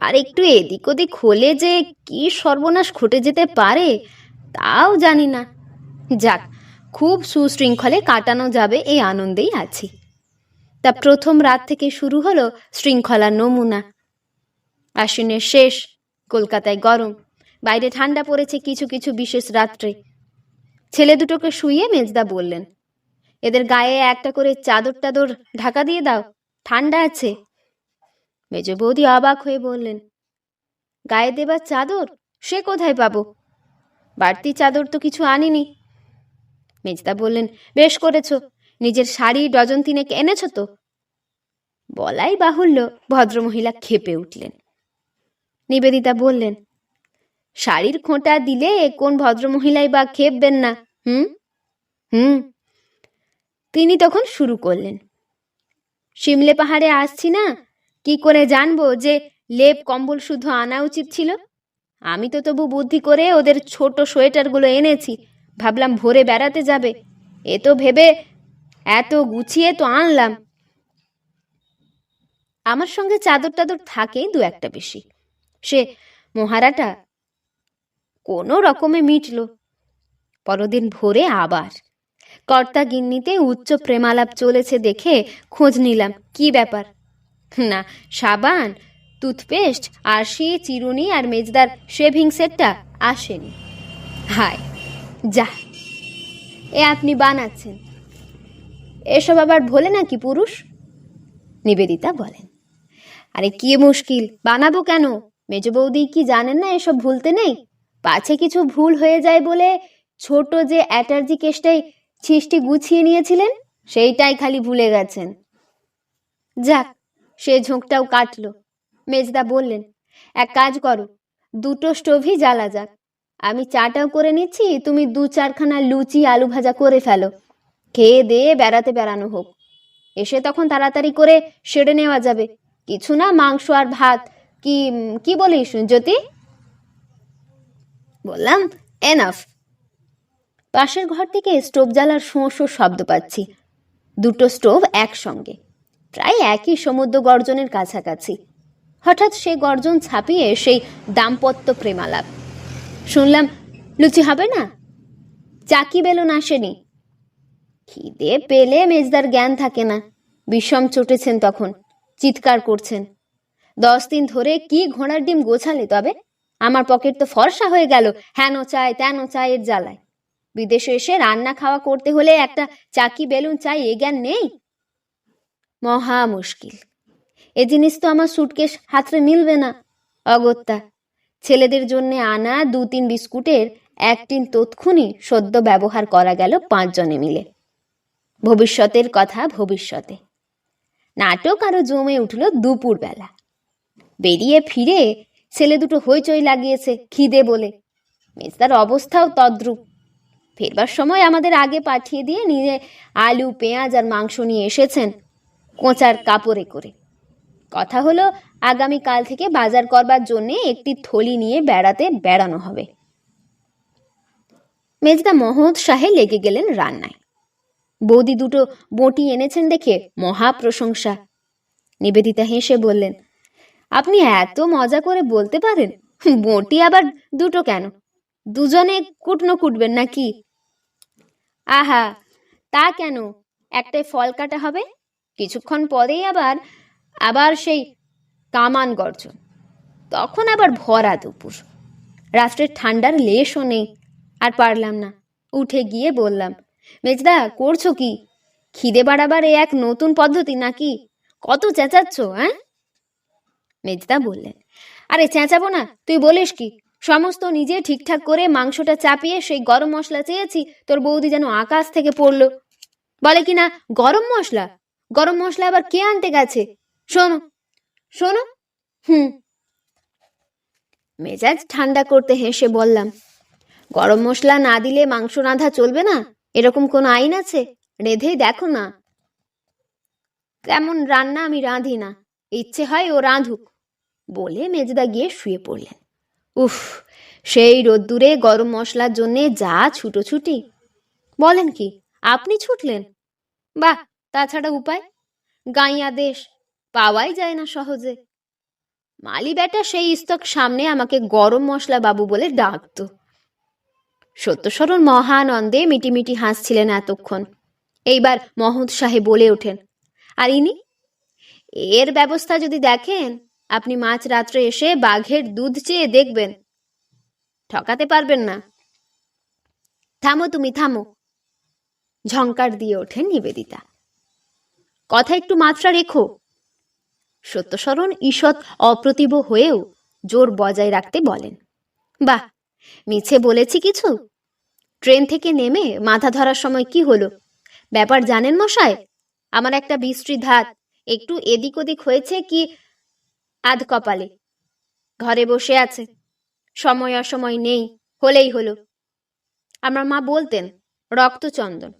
আর একটু এদিক ওদিক হলে যে কি সর্বনাশ ঘটে যেতে পারে তাও জানি না। যাক, খুব সুশৃঙ্খলে কাটানো যাবে এই আনন্দেই আছি। তা প্রথম রাত থেকে শুরু হলো শৃঙ্খলার নমুনা। আশ্বিনের শেষ, কলকাতায় গরম, বাইরে ঠান্ডা পড়েছে কিছু কিছু বিশেষ রাত্রে। ছেলে দুটোকে শুইয়ে মেজদা বললেন, এদের গায়ে একটা করে চাদর টাদর ঢাকা দিয়ে দাও, ঠান্ডা আছে। মেজ বৌদি অবাক হয়ে বললেন, গায়ে দেবার চাদর সে কোথায় পাবো? বাড়তি চাদর তো কিছু আনিনি। মেজদা বললেন, বেশ করেছো, নিজের শাড়ি ডজন তিনেক এনেছো তো? বলাই বাহুল্য, ভদ্রমহিলা ক্ষেপে উঠলেন। নিবেদিতা বললেন, শাড়ির খোঁটা দিলে কোন ভদ্রমহিলাই বা খেপবেন না? হুম হুম। তিনি তখন শুরু করলেন, সিমলে পাহাড়ে আসছি না, কি করে জানবো যে লেপ কম্বল শুধু আনা উচিত ছিল? আমি তো তবু বুদ্ধি করে ওদের ছোট সোয়েটারগুলো এনেছি, ভাবলাম ভোরে বেড়াতে যাবে, এ তো ভেবে এত গুছিয়ে তো আনলাম। আমার সঙ্গে চাদর টাদর থাকে দু একটা বেশি, সে মহারাটা কোনো রকমে মিটল। পরদিন ভোরে আবার কর্তা গিন্নিতে উচ্চ প্রেমালাপ চলেছে দেখে খোঁজ নিলাম কি ব্যাপার। না, সাবান, টুথপেস্ট, আরশি, চিরুনি আর মেজদার শেভিং সেটটা আসেনি। হায় যা, এ আপনি বানাচ্ছেন, এসব আবার ভোলে নাকি পুরুষ? নিবেদিতা বলেন, আরে কি মুশকিল, বানাবো কেন? মেজ বৌদি কি জানেন না এসব ভুলতে নেই? পাছে কিছু ভুল হয়ে যায় বলে ছোট যে অ্যাটার্জি কেসটাই ছিষ্টি গুছিয়ে নিয়েছিলেন, সেইটাই খালি ভুলে গেছেন। যাক, সে ঝোঁকটাও কাটলো। মেজদা বললেন, এক কাজ করো, দুটো স্টোভই জ্বালা যাক, আমি চাটাও করে নিচ্ছি, তুমি দু চারখানা লুচি আলু ভাজা করে ফেলো, খেয়ে দিয়ে বেড়াতে বেড়ানো হোক, এসে তখন তাড়াতাড়ি করে সেরে নেওয়া যাবে। কিছু না, মাংস আর ভাত, কি কি বলিস জ্যোতি? বললাম, এনাফ। পাশের ঘর থেকে স্টোভ জ্বালার শোঁ শোঁ শব্দ পাচ্ছি। দুটো স্টোভ একসঙ্গে, প্রায় একই সমুদ্র গর্জনের কাছাকাছি। হঠাৎ সে গর্জন ছাপিয়ে সেই দাম্পত্য প্রেমালাপ শুনলাম, লুচি হবে না? চাকি বেলুন আসেনি। খিদে পেলে মেজদার জ্ঞান থাকে না, বিষম চটেছেন তখন, চিৎকার করছেন, 10 দিন ধরে কি ঘোড়ার ডিম গোছালে তবে? আমার পকেট তো ফর্সা হয়ে গেল হেন চাই তেন চাই এর জ্বালায়। বিদেশে এসে রান্না খাওয়া করতে হলে একটা চাকি বেলুন চাই, এ জ্ঞান নেই। মহা মুশকিল, এ জিনিস তো আমার সুটকেস হাতরে মিলবে না। অগত্যা ছেলেদের জন্য আনা 2-3 বিস্কুটের এক টিন তৎক্ষুনি সদ্য ব্যবহার করা গেল 5 জনে মিলে। ভবিষ্যতের কথা ভবিষ্যতে। নাটক আরো জমে উঠল দুপুর বেলা। বেরিয়ে ফিরে ছেলে দুটো হইচই লাগিয়েছে খিদে বলে। মেজদার অবস্থাও তদ্রূপ। ফেরবার সময় আমাদের আগে পাঠিয়ে দিয়ে নিজে আলু, পেঁয়াজ আর মাংস নিয়ে এসেছেন কোঁচার কাপড়ে করে। কথা হলো, আগামীকাল থেকে বাজার করবার জন্য একটি থলি নিয়ে বেড়াতে বেড়ানো হবে। মেজদা মহোৎসাহে লেগে গেলেন রান্নায়। বৌদি দুটো বঁটি এনেছেন দেখে মহা প্রশংসা। নিবেদিতা হেসে বললেন, আপনি এত মজা করে বলতে পারেন, বঁটি আবার দুটো কেন? দুজনে কুটনো কুটবেন নাকি? আহা, তা কেন, একটাই ফল কাটা হবে। কিছুক্ষণ পরেই আবার আবার সেই কামান গর্জন, তখন আবার ভরা দুপুর, রাত্রের ঠান্ডার লেশও নেই। আর পারলাম না, উঠে গিয়ে বললাম, মেজদা করছো কি? খিদে বাড়াবার এ এক নতুন পদ্ধতি নাকি? কত চেঁচাচ্ছ, হ্যাঁ? মেজদা বললেন, আরে চেঁচাবো না, তুই বলিস কি? সমস্ত নিজে ঠিকঠাক করে মাংসটা চাপিয়ে সেই গরম মশলা চেয়েছি, তোর বৌদি যেন আকাশ থেকে পড়লো। বলে কিনা গরম মশলা, গরম মশলা আবার কে আনতে গেছে? শোনো শোনো। হুম। মেজাজ ঠান্ডা করতে হেসে বললাম, গরম মশলা না দিলে মাংস রাঁধা চলবে না, এরকম কোন আইন আছে? রেঁধেই দেখো না। তেমন রান্না আমি রাঁধি না, ইচ্ছে হয় ও রাঁধুক, বলে মেজদা গিয়ে শুয়ে পড়লেন। উফ, সেই রোদ্দুরে গরম মশলার জন্যে যা ছুটোছুটি! বলেন কি, আপনি ছুটলেন? বাহ, তাছাড়া উপায়? গাঁইয়া দেশ, পাওয়াই যায় না সহজে। মালি বেটা সেই ইস্তক সামনে আমাকে গরম মশলা বাবু বলে ডাকত। সত্যস্বরণ মহানন্দে মিটিমিটি হাসছিলেন এতক্ষণ। এইবার মহৎ সাহেব বলে ওঠেন, আর ইনি? এর ব্যবস্থা যদি দেখেন, আপনি মাঝ রাত্রে এসে বাঘের দুধ চেয়ে দেখবেন, ঠকাতে পারবেন না। থামো তুমি, থামো, ঝংকার দিয়ে ওঠেন নিবেদিতা। কথা একটু মাত্রা রেখো। সত্যস্বরণ ঈষৎ অপ্রতিভ হয়েও জোর বজায় রাখতে বলেন, বাহ, মিছে বলেছি কিছু? ট্রেন থেকে নেমে মাথা ধরার সময় কি হলো ব্যাপার জানেন মশাই? আমার একটা বিশ্রী ধাত একটু এদিক ওদিক হয়েছে কি আধ কপালে, ঘরে বসে আছে, সময় অসময় নেই, হলেই হলো। আমার মা বলতেন রক্তচন্দন,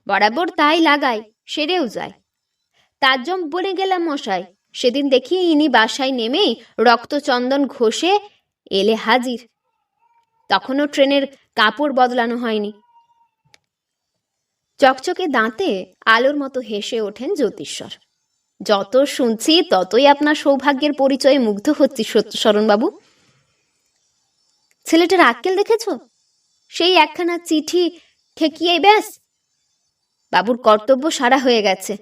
বরাবর তাই লাগাই, সেরেও যায়। তাজ্জব বলে গেলাম মশাই, সেদিন দেখি ইনি বাসায় নেমেই রক্তচন্দন ঘষে এলে হাজির। তখনও ট্রেনের কাপড় বদলানো হয়নি। চকচকে দাঁতে আলোর মতো হেসে ওঠেন জ্যোতিষ্বর। যত শুনছি ততই আপনার সৌভাগ্যের পরিচয়ে মুগ্ধ হচ্ছি সত্যস্বরণ বাবু। ছেলেটার আক্কেল দেখেছ? সেই একখানা চিঠি ঠেকিয়ে ব্যাস বাবুর কর্তব্য সারা হয়ে গেছে।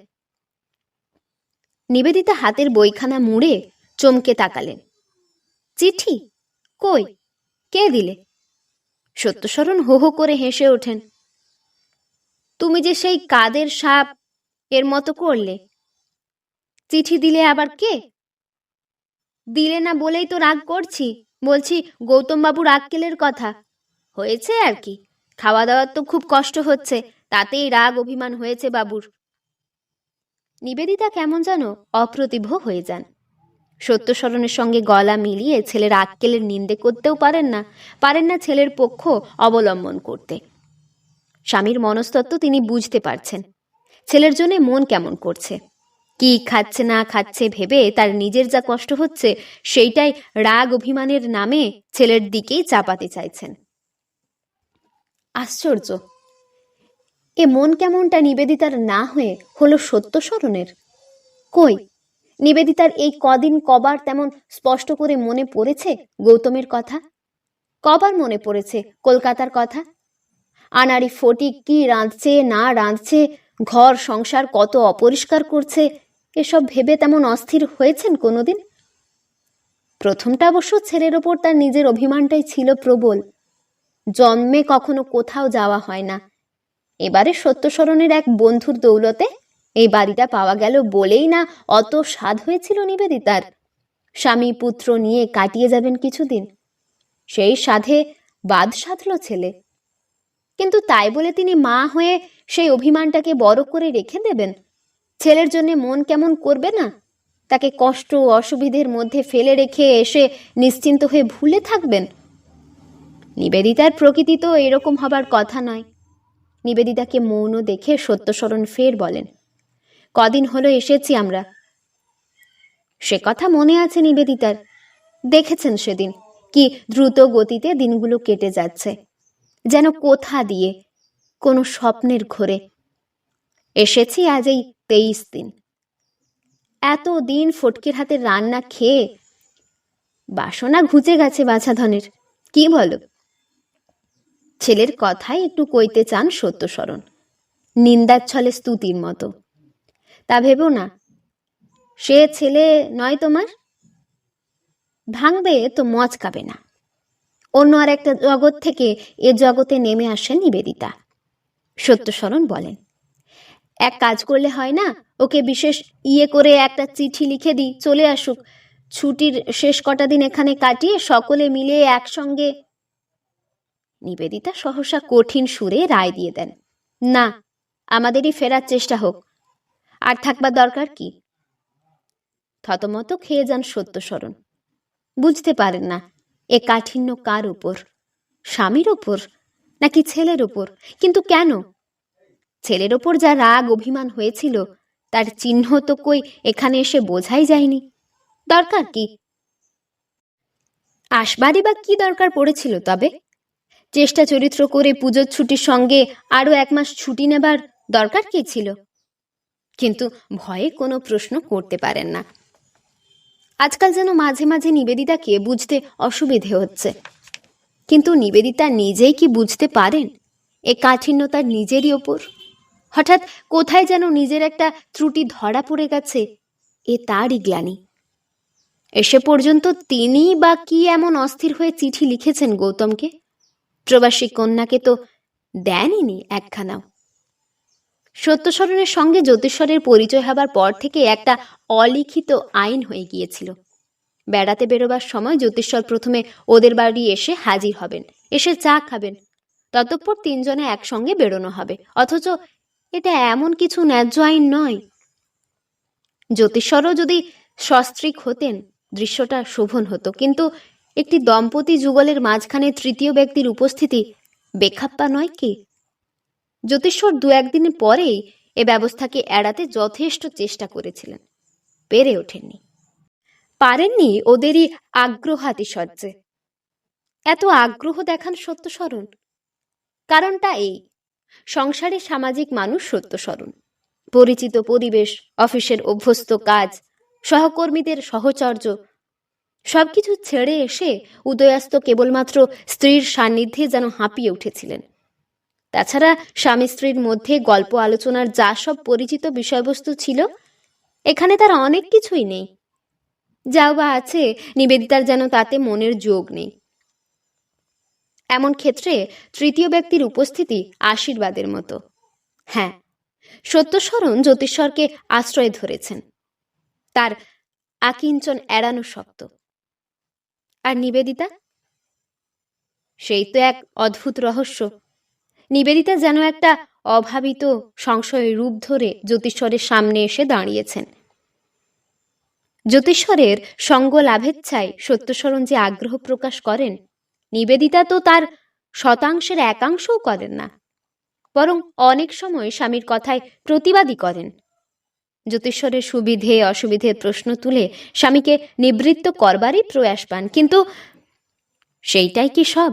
নিবেদিতা হাতের বইখানা মুড়ে চমকে তাকালেন। চিঠি? কই, কে দিলে? সত্যস্বরণ হো হো করে হেসে ওঠেন, তুমি যে সেই কাদের সাপ এর মতো করলে। চিঠি দিলে আবার কে? দিলে না বলেই তো রাগ করছি, বলছি গৌতম বাবুর আক্কেলের কথা। হয়েছে আর কি, খাওয়া দাওয়ার তো খুব কষ্ট হচ্ছে, তাতেই রাগ অভিমান হয়েছে বাবুর। নিবেদিতা কেমন যেন অপ্রতিভ হয়ে যান। সত্যস্বরণের সঙ্গে গলা মিলিয়ে ছেলের আক্কেলের নিন্দে করতেও পারেন না ছেলের পক্ষ অবলম্বন করতে। স্বামীর মনস্তত্ত্ব তিনি বুঝতে পারছেন। ছেলের জন্য মন কেমন করছে, কি খাচ্ছে না খাচ্ছে ভেবে তার নিজের যা কষ্ট হচ্ছে, সেইটাই রাগ অভিমানের নামে ছেলের দিকেই চাপাতে চাইছেন। আশ্চর্য, এ মন কেমনটা নিবেদিতার না হয়ে হলো সত্যস্বরণের। কই, নিবেদিতার এই কদিন কবার তেমন স্পষ্ট করে মনে পড়েছে গৌতমের কথা? কবার মনে পড়েছে কলকাতার কথা? আনাড়ি ফটিক কি রাঁধছে না রাঁধছে, ঘর সংসার কত অপরিষ্কার করছে, এসব ভেবে তেমন অস্থির হয়েছেন কোনোদিন? প্রথমটা অবশ্য ছেলের ওপর তার নিজের অভিমানটাই ছিল প্রবল। জন্মে কখনো কোথাও যাওয়া হয় না, এবারে সত্যস্বরণের এক বন্ধুর দৌলতে এই বাড়িটা পাওয়া গেল বলেই না অত স্বাদ হয়েছিল নিবেদিতার। স্বামী পুত্র নিয়ে কাটিয়ে যাবেন কিছুদিন, সেই সাধে বাদ সাধল ছেলে। কিন্তু তাই বলে তিনি মা হয়ে সেই অভিমানটাকে বড় করে রেখে দেবেন? ছেলের জন্য মন কেমন করবে না? তাকে কষ্ট অসুবিধের মধ্যে ফেলে রেখে এসে নিশ্চিন্ত হয়ে ভুলে থাকবেন? নিবেদিতার প্রকৃতি তো এরকম হবার কথা নয়। নিবেদিতাকে মৌন দেখে সত্যস্বরণ ফের বলেন, কদিন হলো এসেছি আমরা। সে কথা মনে আছে নিবেদিতার, দেখেছেন সেদিন কি দ্রুত গতিতে দিনগুলো কেটে যাচ্ছে, যেন কোথা দিয়ে কোনো স্বপ্নের ঘোরে। এসেছি আজ এই 23 দিন। এত দিন ফটকির হাতের রান্না খেয়ে বাসনা ঘুচে গেছে বাছাধনের, কি বলো? ছেলের কথাই একটু কইতে চান সত্যস্বরণ, নিন্দার ছলে স্তুতির মতো। তা ভেবো না, সে ছেলে নয় তোমার, ভাঙবে তো মচকাবে না। অন্য আর একটা জগৎ থেকে এ জগতে নেমে আসেন নিবেদিতা। সত্যশরণ বলেন, এক কাজ করলে হয় না, ওকে বিশেষ করে একটা চিঠি লিখে দিই, চলে আসুক, ছুটির শেষ কটা দিন এখানে কাটিয়ে সকলে মিলে একসঙ্গে। নিবেদিতা সহসা কঠিন সুরে রায় দিয়ে দেন, না, আমাদেরই ফেরার চেষ্টা হোক, আর থাকবার দরকার কি? থতমত খেয়ে যান সত্যশরণ। বুঝতে পারেন না এ কাঠিন্য কার উপর, স্বামীর ওপর নাকি ছেলের ওপর? কিন্তু কেন? ছেলের ওপর যা রাগ অভিমান হয়েছিল তার চিহ্ন তো কই এখানে এসে বোঝাই যায়নি। দরকার কি? আসবারই বা কি দরকার পড়েছিল তবে? চেষ্টা চরিত্র করে পুজোর ছুটির সঙ্গে আরো 1 মাস ছুটি নেবার দরকার কি ছিল? কিন্তু ভয়ে কোনো প্রশ্ন করতে পারেন না। আজকাল যেন মাঝে মাঝে নিবেদিতাকে বুঝতে অসুবিধে হচ্ছে। কিন্তু নিবেদিতা নিজেই কি বুঝতে পারেন এ কাঠিন্য তার নিজেরই ওপর? হঠাৎ কোথায় যেন নিজের একটা ত্রুটি ধরা পড়ে গেছে, এ তারই গ্লানি। এসে পর্যন্ত তিনি বা কি এমন অস্থির হয়ে চিঠি লিখেছেন গৌতমকে? প্রবাসী কন্যাকে তো দেনইনি একখানাও। সত্যশরণের সঙ্গে জ্যোতিশ্বরের পরিচয় হবার পর থেকে একটা অলিখিত আইন হয়ে গিয়েছিল। বেড়াতে বেরোবার সময় জ্যোতিশ্বর প্রথমে ওদের বাড়ি এসে হাজির হবেন, এসে চা খাবেন, ততঃপর 3 জনে একসঙ্গে বেরোনো হবে। অথচ এটা এমন কিছু ন্যায্য আইন নয়। জ্যোতিশ্বরও যদি সস্ত্রীক হতেন দৃশ্যটা শোভন হতো, কিন্তু একটি দম্পতি যুগলের মাঝখানে তৃতীয় ব্যক্তির উপস্থিতি বেখাপ্পা নয় কি? জ্যোতিশ্বর 2-1 দিন পরেই এ ব্যবস্থাকে এড়াতে যথেষ্ট চেষ্টা করেছিলেন, পেরে ওঠেননি। পারেননি ওদেরই আগ্রহাতিশয্যে। এত আগ্রহ দেখান সত্যশরণ? কারণটা এই, সংসারে সামাজিক মানুষ সত্যশরণ। পরিচিত পরিবেশ, অফিসের অভ্যস্ত কাজ, সহকর্মীদের সহচর্য সবকিছু ছেড়ে এসে উদয়াস্ত কেবলমাত্র স্ত্রীর সান্নিধ্যে যেন হাঁপিয়ে উঠেছিলেন। তাছাড়া স্বামী স্ত্রীর মধ্যে গল্প আলোচনার যা সব পরিচিত বিষয়বস্তু ছিল, এখানে তার অনেক কিছুই নেই। যাও বা আছে, নিবেদিতার যেন তাতে মনের যোগ নেই। এমন ক্ষেত্রে তৃতীয় ব্যক্তির উপস্থিতি আশীর্বাদের মতো। হ্যাঁ, সত্যশরণ জ্যোতিশ্বরকে আশ্রয় ধরেছেন, তার আকিঞ্চন এড়ানো শক্ত। আর নিবেদিতা, সেই তো এক অদ্ভুত রহস্য। নিবেদিতা যেন একটা অভাবিত সংশয়ের রূপ ধরে জ্যোতিশ্বরের সামনে এসে দাঁড়িয়েছেন। জ্যোতিশ্বরের সঙ্গ লাভেচ্ছায় সত্যশরণ যে আগ্রহ প্রকাশ করেন, নিবেদিতা তো তার 1/100ও করেন না, বরং অনেক সময় স্বামীর কথায় প্রতিবাদী করেন। জ্যোতিশ্বরের সুবিধে অসুবিধের প্রশ্ন তুলে স্বামীকে নিবৃত্ত করবারই প্রয়াস পান, কিন্তু সেইটাই কি সব?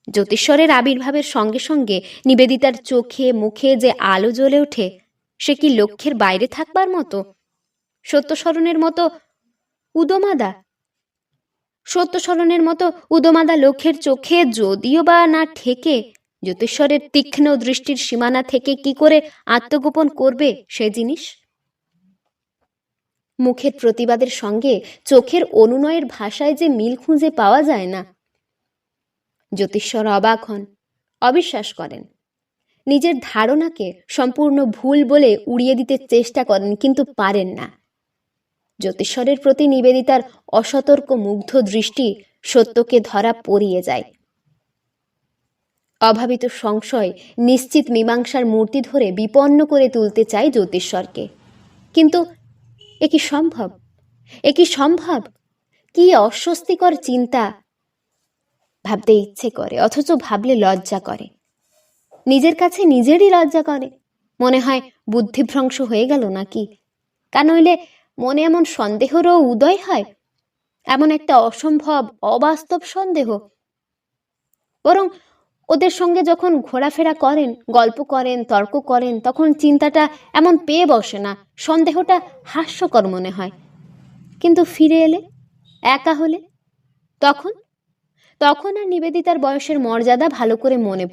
জ্যোতিশ্বরের আবির্ভাবের সঙ্গে সঙ্গে নিবেদিতার চোখে মুখে যে আলো জ্বলে ওঠে, সে কি লক্ষ্যের বাইরে থাকবার মতো? সত্যশরণের মতো উদমাদা লক্ষ্যের চোখে যদিও বা না ঠেকে, জ্যোতিশ্বরের তীক্ষ্ণ দৃষ্টির সীমানা থেকে কি করে আত্মগোপন করবে সে জিনিস? মুখের প্রতিবাদের সঙ্গে চোখের অনুনয়ের ভাষায় যে মিল খুঁজে পাওয়া যায় না। জ্যোতিশ্বর অবাক হন, অবিশ্বাস করেন, নিজের ধারণাকে সম্পূর্ণ ভুল বলে উড়িয়ে দিতে চেষ্টা করেন, কিন্তু পারেন না। জ্যোতিশ্বরের প্রতি নিবেদিতার অসতর্ক মুগ্ধ দৃষ্টি সত্যকে ধরা পড়িয়ে যায়। অভাবিত সংশয় নিশ্চিত মীমাংসার মূর্তি ধরে বিপন্ন করে তুলতে চায় জ্যোতিশ্বরকে। কিন্তু এ কি সম্ভব? কি অস্বস্তিকর চিন্তা! ভাবতে ইচ্ছে করে, অথচ ভাবলে লজ্জা করে। নিজের কাছে নিজেরই লজ্জা করে। মনে হয় বুদ্ধিভ্রংশ হয়ে গেল নাকি? তা নইলে মনে এমন সন্দেহেরও উদয় হয়, এমন একটা অসম্ভব অবাস্তব সন্দেহ। বরং ওদের সঙ্গে যখন ঘোরাফেরা করেন, গল্প করেন, তর্ক করেন, তখন চিন্তাটা এমন পেয়ে বসে না, সন্দেহটা হাস্যকর মনে হয়। কিন্তু ফিরে এলে, একা হলে, তখন আর নিবেদিতার বয়সের মর্যাদা ভালো করে মনে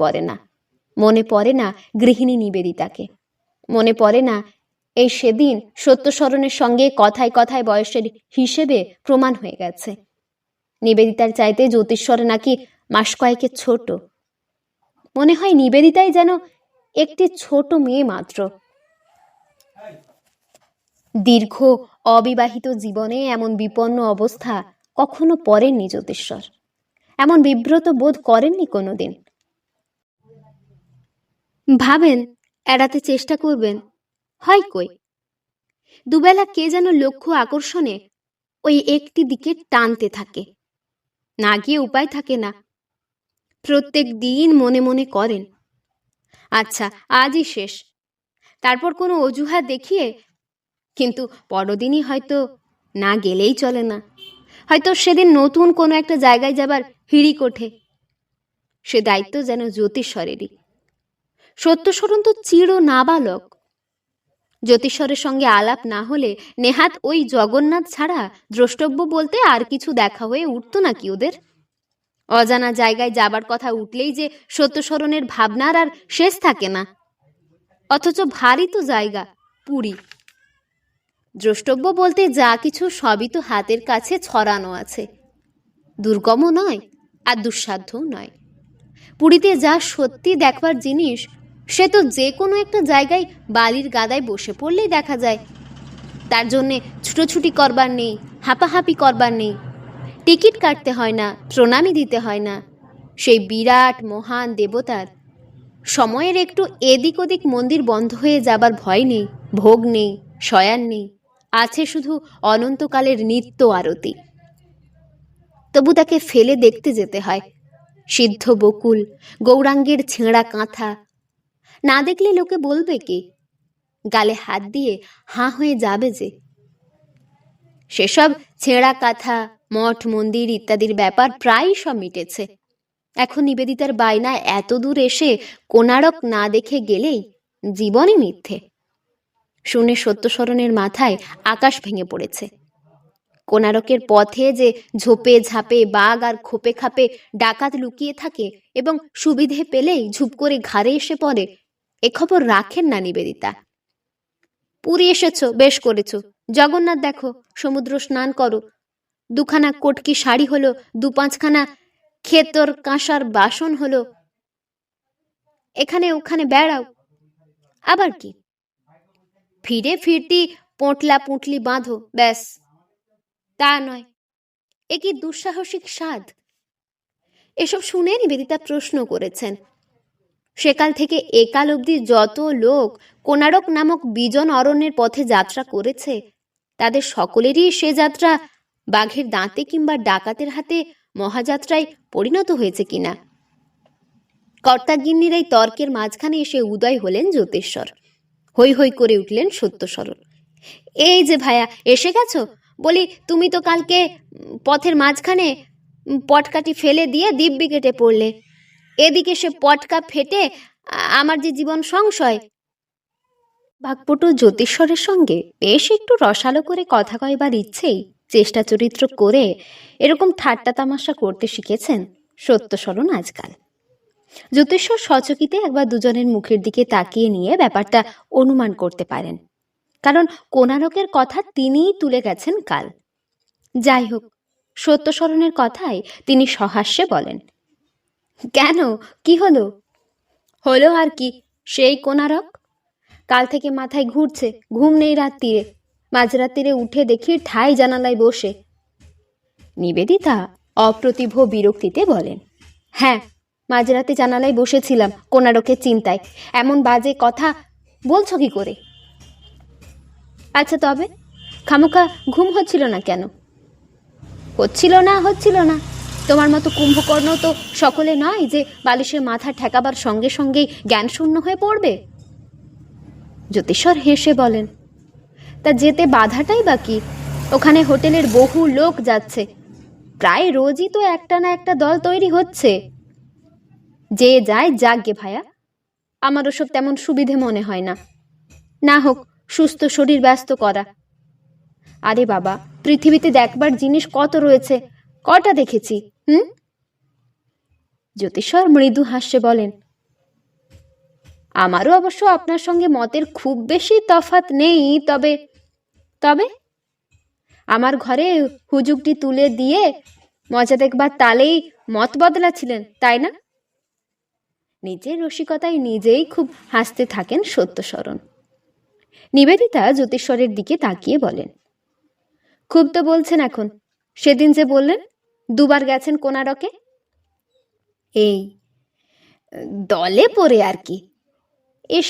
পড়ে না গৃহিণী নিবেদিতাকে। মনে পড়ে না এই সেদিন সত্যশরণের সঙ্গে কথায় কথায় বয়সের হিসেবে প্রমাণ হয়ে গেছে। নিবেদিতার চাইতে জ্যোতিষ্বর নাকি মাস কয়েকের ছোট। মনে হয় নিবেদিতাই যেন একটি ছোট মেয়ে মাত্র। দীর্ঘ অবিবাহিত জীবনে এমন বিপন্ন অবস্থা কখনো পড়েননি জ্যোতিষ্বর, এমন বিব্রত বোধ করেননি কোনোদিন। ভাবেন এড়াতে চেষ্টা করবেন, হয় কই। দুবেলা কে যেন লক্ষ্য আকর্ষণে ওই একটি দিকে টানতে থাকে, না গিয়ে উপায় থাকে না। প্রত্যেক দিন মনে মনে করেন, আচ্ছা আজই শেষ, তারপর কোনো অজুহাত দেখিয়ে, কিন্তু পরদিনই হয়তো না গেলেই চলে না। হয়তো সেদিন নতুন কোনো একটা জায়গায় যাবার হিড়িক ওঠে। সে দায়িত্ব যেন জ্যোতিষ্বরেরই। সত্যস্মরণ তো চির নাবালক। জ্যোতিষ্বরের সঙ্গে আলাপ না হলে নেহাত ওই জগন্নাথ ছাড়া দ্রষ্টব্য বলতে আর কিছু দেখা হয়ে উঠত নাকি ওদের? অজানা জায়গায় যাবার কথা উঠলেই যে সত্যস্মরণের ভাবনার আর শেষ থাকে না। অথচ ভারী তো জায়গা পুরী। দ্রষ্টব্য বলতে যা কিছু সবই তো হাতের কাছে ছড়ানো আছে। দুর্গমও নয় আর দুঃসাধ্যও নয়। পুরীতে যা সত্যি দেখবার জিনিস সে তো যে কোনো একটা জায়গায় বালির গাদায় বসে পড়লেই দেখা যায়। তার জন্যে ছুটোছুটি করবার নেই, হাঁপাহাঁপি করবার নেই, টিকিট কাটতে হয় না, প্রণামী দিতে হয় না। সেই বিরাট মহান দেবতার সময়ের একটু এদিক ওদিক মন্দির বন্ধ হয়ে যাবার ভয় নেই, ভোগ নেই, শয়ান নেই, আছে শুধু অনন্তকালের নিত্য আরতি। তবু তাকে ফেলে দেখতে যেতে হয়। সিদ্ধ বকুল, গৌরাঙ্গের ছেঁড়া কাঁথা না দেখলে লোকে বলবে কি? গালে হাত দিয়ে হাঁ হয়ে যাবে যে। সেসব ছেঁড়া কাঁথা, মঠ মন্দির ইত্যাদির ব্যাপার প্রায় সব মিটেছে। এখন নিবেদিতার বায়না এত দূর এসে কোণারক না দেখে গেলেই জীবনই মিথ্যে। শুনে সত্যস্মরণের মাথায় আকাশ ভেঙে পড়েছে। কোণারকের পথে যে ঝোপে ঝাপে বাঘ আর খোপে খাপে ডাকাত লুকিয়ে থাকে এবং সুবিধে পেলেই ঝুপ করে ঘাড়ে এসে পড়ে, এ খবর রাখেন না নিবেদিতা। পুরী এসেছো, বেশ করেছো। জগন্নাথ দেখো, সমুদ্র স্নান করো, দুখানা কটকি শাড়ি হলো, দু পাঁচখানা ক্ষেতর কাঁসার বাসন হলো, এখানে ওখানে বেড়াও। আবার কি, ফিরে ফিরতি পোঁটলা পুঁটলি বাঁধো, ব্যাস। তা নয়, এ কি দুঃসাহসিক স্বাদ? এসব শুনে নিবেদিতা প্রশ্ন করেছেন। সেকাল থেকে একাল অবধি যত লোক কোণারক নামক বিজন অরণ্যের পথে যাত্রা করেছে, তাদের সকলেরই সে যাত্রা বাঘের দাঁতে কিংবা ডাকাতের হাতে মহাযাত্রায় পরিণত হয়েছে কিনা। কর্তাগিন্নির এই তর্কের মাঝখানে এসে উদয় হলেন জ্যোতিষ্বর। হৈ হৈ করে উঠলেন সত্যস্মরণ। এই যে ভায়া, এসে গেছো? বলি, তুমি তো কালকে পথের মাঝখানে পটকাটি ফেলে দিয়ে দিব্যি কেটে পড়লে। এদিকে সে পটকা ফেটে আমার যে জীবন সংশয়। বাকপটু জ্যোতিষ্বরের সঙ্গে বেশ একটু রসালো করে কথা কয়বার ইচ্ছেই চেষ্টা চরিত্র করে এরকম ঠাট্টা তামাশা করতে শিখেছেন সত্যস্মরণ আজকাল। জ্যোতিষ্বর সচকিতে একবার দুজনের মুখের দিকে তাকিয়ে নিয়ে ব্যাপারটা অনুমান করতে পারেন, কারণ কোণারকের কথা তিনিই তুলে গেছেন কাল। যাই হোক, সত্যস্মরণের কথায় তিনি সহাস্যে বলেন, কেন, কি হলো? হলো আর কি, সেই কোণারক। কাল থেকে মাথায় ঘুরছে, ঘুম নেই রাত্রিরে। মাঝরাত্রিরে উঠে দেখি ঠাই জানালায় বসে। নিবেদিতা অপ্রতিভ বিরক্তিতে বলেন, হ্যাঁ, মাঝরাতে জানালায় বসেছিলাম কোণারকের চিন্তায়। এমন বাজে কথা বলছো কি করে? আচ্ছা তবে খামোখা ঘুম হচ্ছিল না কেন? হচ্ছিল না, তোমার মতো কুম্ভকর্ণ তো সকলে নয় যে বালিশের মাথা ঠেকাবার সঙ্গে সঙ্গেই জ্ঞান শূন্য হয়ে পড়বে। জ্যোতিষ্বর হেসে বলেন, তা যেতে বাধাটাই বা কি? ওখানে হোটেলের বহু লোক যাচ্ছে, প্রায় রোজই তো একটা না একটা দল তৈরি হচ্ছে। যে যায় যাক গে ভায়া, আমার ওসব তেমন সুবিধে মনে হয় না। না হোক সুস্থ শরীর ব্যস্ত করা। আরে বাবা, পৃথিবীতে দেখবার জিনিস কত রয়েছে, কটা দেখেছি। জ্যোতিষ্বর মৃদু হাস্যে বলেন, আমারও অবশ্য আপনার সঙ্গে মতের খুব বেশি তফাৎ নেই, তবে আমার ঘরে হুজুগটি তুলে দিয়ে মজা দেখবার তালেই মত বদলাছিলেন, তাই না? নিজের রসিকতায় নিজেই খুব হাসতে থাকেন সত্যশরণ। নিবেদিতা জ্যোতিস্বরের দিকে তাকিয়ে বলেন, খুব তো বলছেন এখন। সেদিন যে বললেন দুবার গেছেন কোনারকে। এই দলে পড়ে আর কি। ইস,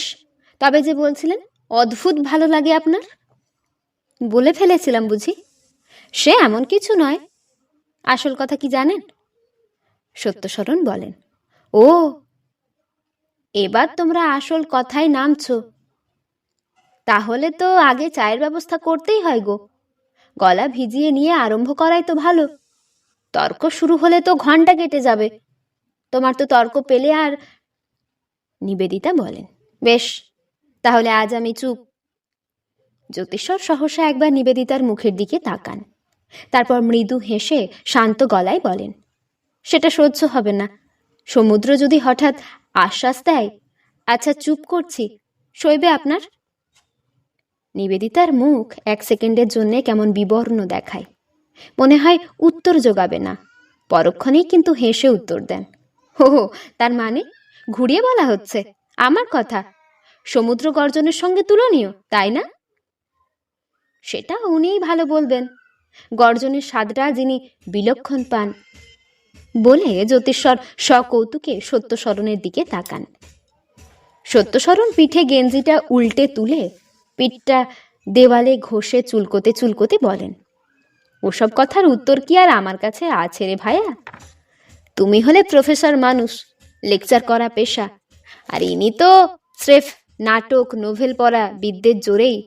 তবে যে বলছিলেন অদ্ভুত ভালো লাগে আপনার। বলে ফেলেছিলাম বুঝি? সে এমন কিছু নয়। আসল কথা কি জানেন? সত্যশরণ বলেন, ও, এবার তোমরা আসল কথায় নামছো। তাহলে তো আগে চায়ের ব্যবস্থা করতেই হয় গো। গলা ভিজিয়ে নিয়ে আরম্ভ করাই তো ভালো। তর্ক শুরু হলে তো ঘন্টা কেটে যাবে। তোমার তো তর্ক পেলে আর। নিবেদিতা বলেন, বেশ, তাহলে আজ আমি চুপ। জ্যোতিস্বর সহসা একবার নিবেদিতার মুখের দিকে তাকান, তারপর মৃদু হেসে শান্ত গলায় বলেন, সেটা সহ্য হবে না। সমুদ্র যদি হঠাৎ আশ্বাস দেয়, আচ্ছা চুপ করছি, সইবে আপনার? নিবেদিতার মুখ এক সেকেন্ডের জন্য কেমন বিবর্ণ দেখায়, মনে হয় উত্তর জোগাবে না। পরক্ষণেই কিন্তু হেসে উত্তর দেন, হো, তার মানে ঘুরিয়ে বলা হচ্ছে আমার কথা সমুদ্র গর্জনের সঙ্গে তুলনীয়, তাই না? সেটা উনিই ভালো বলবেন। গর্জনের স্বাদটা যিনি বিলক্ষণ পান। বলে জ্যোতিস্বর সকৌতুকে সত্যশরণের দিকে তাকান। সত্যশরণ পিঠে গেঞ্জিটা উল্টে তুলে পিঠটা দেওয়ালে ঘষে চুলকোতে চুলকোতে বলেন, ওসব কথার উত্তর কি আর আমার কাছে আছে রে ভাইয়া? তুমি হলে প্রফেসর মানুষ, লেকচার করা পেশা, আর ইনি তো স্রেফ নাটক নোভেল পড়া বিদ্যের জোরেই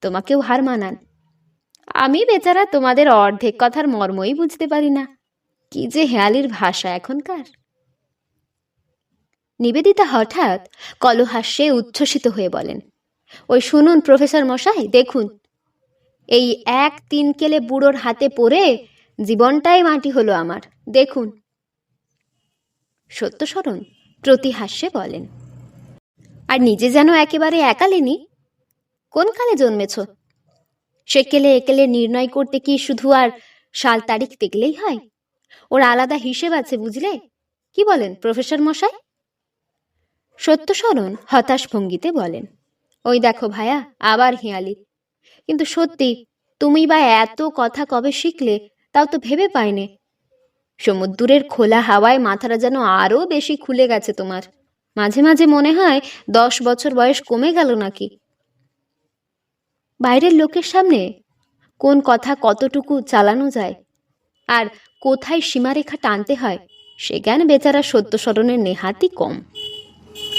তোমাকেও হার মানান। আমি বেচারা তোমাদের অর্ধেক কথার মর্মই বুঝতে পারি না। কি যে হেয়ালির ভাষা এখনকার। নিবেদিতা হঠাৎ কলহাস্যে উচ্ছ্বসিত হয়ে বলেন, ওই শুনুন প্রফেসর মশাই, দেখুন, এই এক তিন কেলে বুড়োর হাতে পড়ে জীবনটাই মাটি হলো আমার, দেখুন। সত্যশরণ প্রতিহাস্যে বলেন, আর নিজে যেন একেবারে একালেনি। কোন কালে জন্মেছ? সে কেলে একেলে নির্ণয় করতে কি শুধু আর সাল তারিখ দেখলেই হয়? ওর আলাদা হিসেব আছে, বুঝলে? কি বলেন প্রফেসর মশাই? সত্যশরণ হতাশ ভঙ্গিতে বলেন, ওই দেখো ভায়া, আবার হেয়ালি। কিন্তু সত্যি, তুমি বা এত কথা কবে শিখলে তাও তো ভেবে পাইনে। সমুদ্রের খোলা হাওয়ায় মাথাটা যেন আরো বেশি খুলে গেছে তোমার। মাঝে মাঝে মনে হয় 10 বছর বয়স কমে গেল নাকি। বাইরের লোকের সামনে কোন কথা কতটুকু চালানো যায় আর কোথায় সীমারেখা টানতে হয় সে জ্ঞান বেচারা সত্যশরণের নেহাতি কম।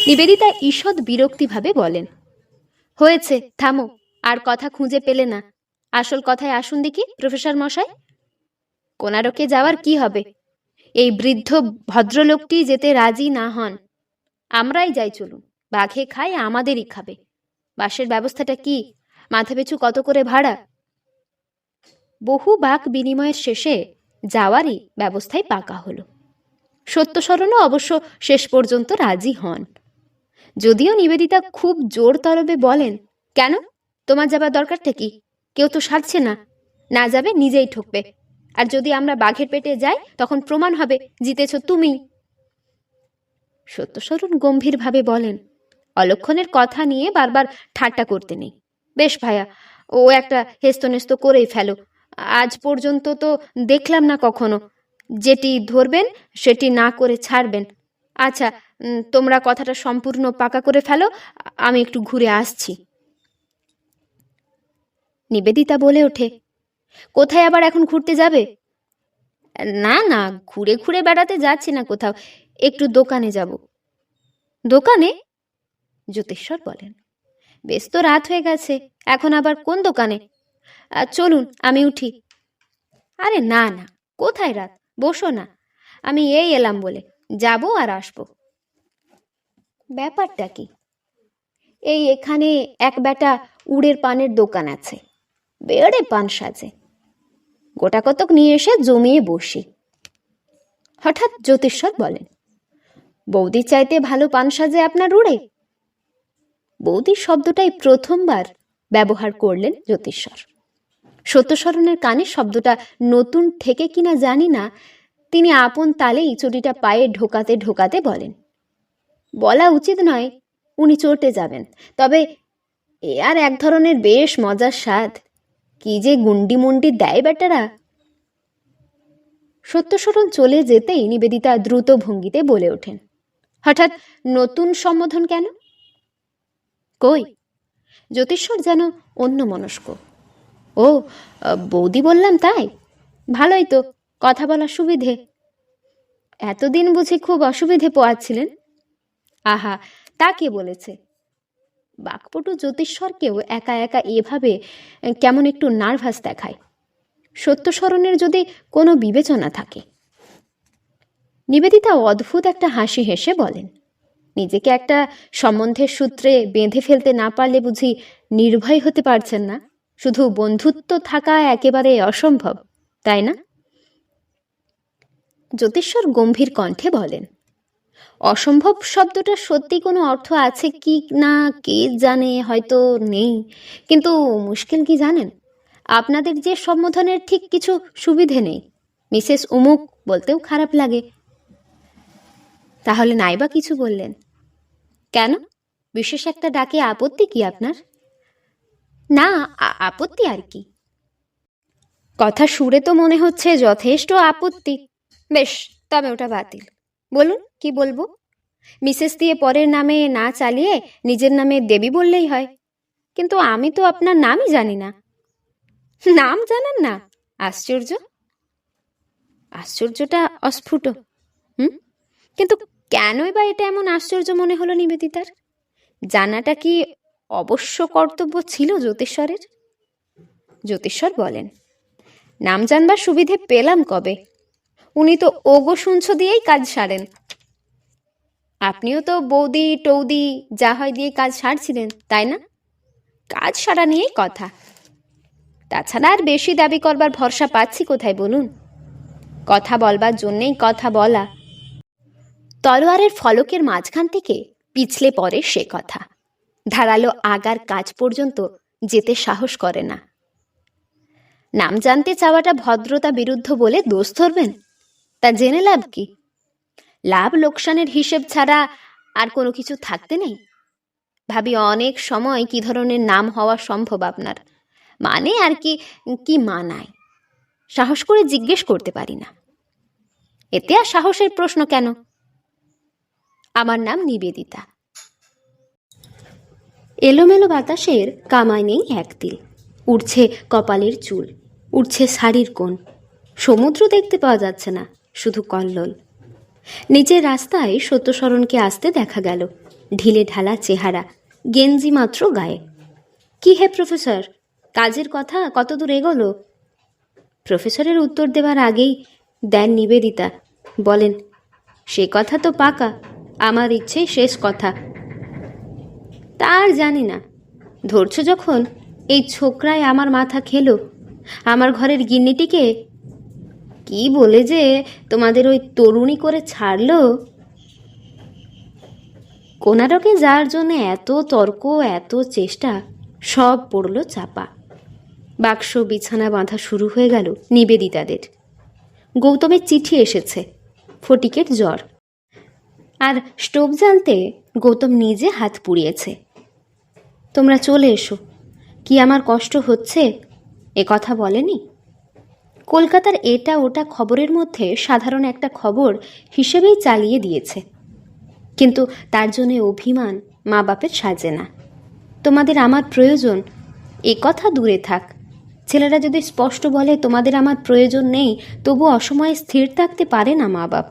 নিবেদিতা ঈষৎ বিরক্তিভাবে বলেন, হয়েছে, থামো, আর কথা খুঁজে পেলে না। আসল কথায় আসুন দেখি প্রফেসর মশাই। কোনারকে যাওয়ার কি হবে? এই বৃদ্ধ ভদ্রলোকটি যেতে রাজি না হন। আমরাই যাই, চলুন। বাঘে খায়, আমাদেরই খাবে। বাসের ব্যবস্থাটা কি? মাথাপিছু কত করে ভাড়া? বহু বাক বিনিময়ের শেষে যাওয়ারই ব্যবস্থায় পাকা হলো। সত্যশরণও অবশ্য শেষ পর্যন্ত রাজি হন, যদিও নিবেদিতা খুব জোর তরবে বলেন, কেন, তোমার যাবার দরকারটা কি? কেউ তো সারছে না, না যাবে নিজেই ঠকবে। আর যদি আমরা বাঘের পেটে যাই তখন প্রমাণ হবে জিতেছ তুমি। সত্যশরণ গম্ভীরভাবে বলেন, অলক্ষণের কথা নিয়ে বারবার ঠাট্টা করতে নেই। বেশ ভাইয়া, ও একটা হেস্তনেস্ত করেই ফেলো। আজ পর্যন্ত তো দেখলাম না কখনো। যেটি ধরবেন সেটি না করে ছাড়বেন। আচ্ছা, তোমরা কথাটা সম্পূর্ণ পাকা করে ফেলো, আমি একটু ঘুরে আসছি। নিবেদিতা বলে ওঠে, কোথায় আবার এখন ঘুরতে যাবে? না না, ঘুরে ঘুরে বেড়াতে যাচ্ছি না কোথাও, একটু দোকানে যাব। দোকানে? জ্যোতিস্বর বলেন, বেশ তো রাত হয়ে গেছে, এখন আবার কোন দোকানে? চলুন, আমি উঠি। আরে না না, কোথায় রাত, বসো না। আমি এই এলাম বলে, যাব আর আসবো। ব্যাপারটা কি? এই এখানে এক বেটা উড়ের পানের দোকান আছে, বেড়ে পান সাজে। গোটা কতক নিয়ে এসে জমিয়ে বসি। হঠাৎ জ্যোতিস্বর বলেন, বৌদি চাইতে ভালো পান সাজে আপনার উড়ে? বৌদি শব্দটাই প্রথমবার ব্যবহার করলেন জ্যোতিস্বর। সত্যশরণের কানে শব্দটা নতুন থেকে কিনা জানি না, তিনি আপন তালেই চটিটা পায়ে ঢোকাতে ঢোকাতে বলেন, বলা উচিত নয় উনি চড়তে যাবেন, তবে এ আর এক ধরনের বেশ মজার স্বাদ। কি যে গুন্ডি মুন্ডি দেয় বেটারা। সত্যস্মরণ চলে যেতেই নিবেদিতা দ্রুত ভঙ্গিতে বলে ওঠেন, হঠাৎ নতুন সম্বোধন কেন? কই? জ্যোতিষ্বর যেন অন্যমনস্ক। ও, বৌদি বললাম তাই? ভালোই তো, কথা বলার সুবিধে। এতদিন বুঝি খুব অসুবিধে পোয়াচ্ছিলেন? আহা, তা কে বলেছে? বাকপটু জ্যোতিষ্বরকেও একা একা এভাবে কেমন একটু নার্ভাস দেখায়। সত্যস্মরণের যদি কোনো বিবেচনা থাকে। নিবেদিতা অদ্ভুত একটা হাসি হেসে বলেন, নিজেকে একটা সম্বন্ধের সূত্রে বেঁধে ফেলতে না পারলে বুঝি নির্ভয় হতে পারছেন না? শুধু বন্ধুত্ব থাকা একেবারে অসম্ভব, তাই না? জ্যোতিষ্বর গম্ভীর কণ্ঠে বলেন, অসম্ভব শব্দটা সত্যি কোনো অর্থ আছে কি না কে জানে, হয়তো নেই। কিন্তু মুশকিল কি জানেন? আপনাদের যে সম্বোধনের ঠিক কিছু সুবিধে নেই। মিসেস উমুক বলতেও খারাপ লাগে। তাহলে নাইবা কিছু বললেন কেন? বিশেষ একটা ডাকে আপত্তি কি আপনার? না, আপত্তি আর কি। কথা শুনে তো মনে হচ্ছে যথেষ্ট আপত্তি। বেশ, তবে ওটা বাতিল। বলুন, কি বলবো? মিসেস দিয়ে পরের নামে না চালিয়ে নিজের নামে দেবী বললেই হয়। কিন্তু আমি তো আপনার নামই জানি না। নাম জানেন না? আশ্চর্য। আশ্চর্যটা অস্ফুট। কিন্তু কেনই বা এটা এমন আশ্চর্য মনে হলো নিবেদিতার? জানাটা কি অবশ্য কর্তব্য ছিল জ্যোতিষ্বরের? জ্যোতিষ্বর বলেন, নাম জানবার সুবিধে পেলাম কবে? উনি তো ওগো শুনছ দিয়েই কাজ সারেন। আপনিও তো বৌদি টৌদি যা হয় দিয়ে কাজ সারছিলেন, তাই না? কাজ সারা নিয়েই কথা। তাছাড়া আর বেশি দাবি করবার ভরসা পাচ্ছি কোথায় বলুন? কথা বলবার জন্যেই কথা বলা। তলোয়ারের ফলকের মাঝখান থেকে পিছলে পড়ে সে কথা। ধারালো আগার কাজ পর্যন্ত যেতে সাহস করে না। নাম জানতে চাওয়াটা ভদ্রতা বিরুদ্ধ বলে দোষ ধরবেন? তা জেনে লাভ কি? লাভ লোকসানের হিসেব ছাড়া আর কোনো কিছু থাকতে নেই। ভাবি অনেক সময় কি ধরনের নাম হওয়া সম্ভব আপনার, মানে আর কি কি মানায়। সাহস করে জিজ্ঞেস করতে পারি না। এতে আর সাহসের প্রশ্ন কেন? আমার নাম নিবেদিতা। এলোমেলো বাতাসের কামায় নেই এক তিল। উঠছে কপালের চুল, উঠছে শাড়ির কোণ। সমুদ্র দেখতে পাওয়া যাচ্ছে না, শুধু কল্লোল। নিচের রাস্তায় সত্যস্মরণকে আসতে দেখা গেল। ঢিলে ঢালা চেহারা, গেঞ্জি মাত্র গায়ে। কি হে প্রফেসর, কাজের কথা কতদূর এগোলো? প্রফেসরের উত্তর দেওয়ার আগেই দেন নিবেদিতা, বলেন, সে কথা তো পাকা, আমার ইচ্ছেই শেষ কথা। তার জানি না, ধরছ যখন এই ছোকরায় আমার মাথা খেলো। আমার ঘরের গিন্নিটিকে কি বলে যে তোমাদের ওই তরুণী করে ছাড়লো। কোনারকে যার জন্য এত তর্ক, এত চেষ্টা, সব পড়লো চাপা। বাক্স বিছানা বাঁধা শুরু হয়ে গেল নিবেদিতাদের। গৌতমের চিঠি এসেছে, ফটিকের জ্বর, আর স্টোভ জ্বালতে গৌতম নিজে হাত পুড়িয়েছে। তোমরা চলে এসো, কি আমার কষ্ট হচ্ছে এ কথা বলেনি? কলকাতার এটা ওটা খবরের মধ্যে সাধারণ একটা খবর হিসেবেই চালিয়ে দিয়েছে। কিন্তু তার জন্যে অভিমান মা বাপের সাজে না। তোমাদের আমার প্রয়োজন এ কথা দূরে থাক। ছেলেরা যদি স্পষ্ট বলে তোমাদের আমার প্রয়োজন নেই, তবু অসময়ে স্থির থাকতে পারে না মা বাপ।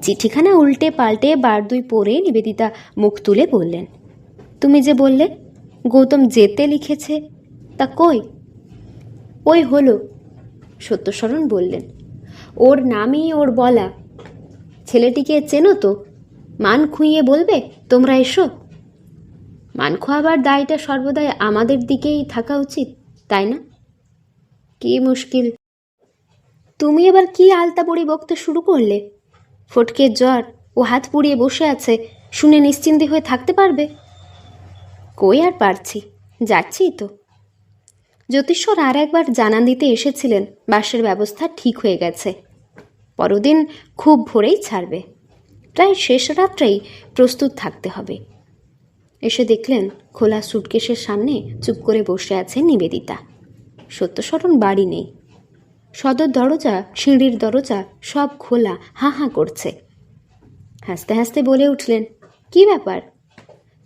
চিঠিখানা উল্টে পাল্টে বার দুই পড়ে নিবেদিতা মুখ তুলে বললেন, তুমি যে বললে গৌতম যেতে লিখেছে, তা কই? ওই হলো, সত্যস্মরণ বললেন, ওর নামই ওর বলা। ছেলেটিকে চেনো তো? মান খুইয়ে বলবে তোমরা এসো। মান খোয়াবার দায়টা সর্বদাই আমাদের দিকেই থাকা উচিত, তাই না? কি মুশকিল! তুমি এবার কি আলতাপড়ি বকতে শুরু করলে? ফটকের জ্বর, ও হাত পুড়িয়ে বসে আছে, শুনে নিশ্চিন্তি হয়ে থাকতে পারবে? কই আর পারছি, যাচ্ছি তো। জ্যোতিষ্বর আর একবার জানান দিতে এসেছিলেন বাসের ব্যবস্থা ঠিক হয়ে গেছে। পরদিন খুব ভোরেই ছাড়বে, প্রায় শেষ রাত্রেই প্রস্তুত থাকতে হবে। এসে দেখলেন খোলা সুটকেসের সামনে চুপ করে বসে আছে নিবেদিতা। সত্যশরণ বাড়ি নেই। সদর দরজা, সিঁড়ির দরজা সব খোলা, হাঁ হাঁ করছে। হাসতে হাসতে বলে উঠলেন, কি ব্যাপার?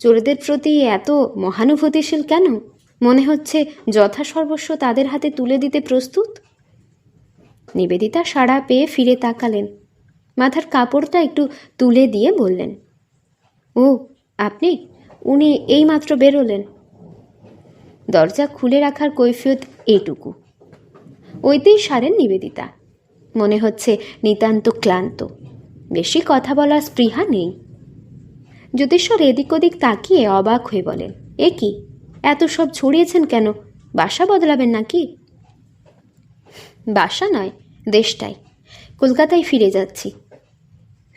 চোরদের প্রতি এত মহানুভূতিশীল কেন? মনে হচ্ছে যথাসর্বস্ব তাদের হাতে তুলে দিতে প্রস্তুত। নিবেদিতা সাড়া পেয়ে ফিরে তাকালেন। মাথার কাপড়টা একটু তুলে দিয়ে বললেন, ও আপনি? উনি এইমাত্র বেরোলেন। দরজা খুলে রাখার কৈফিয়ত এইটুকু। ওইতেই সারেন নিবেদিতা। মনে হচ্ছে নিতান্ত ক্লান্ত, বেশি কথা বলার স্পৃহা নেই। জ্যোতিষ্বর এদিক ওদিক তাকিয়ে অবাক হয়ে বলেন, এ কি, এত সব ছড়িয়েছেন কেন? বাসা বদলাবেন নাকি? বাসা নয়, দেশটাই। কলকাতায় ফিরে যাচ্ছি।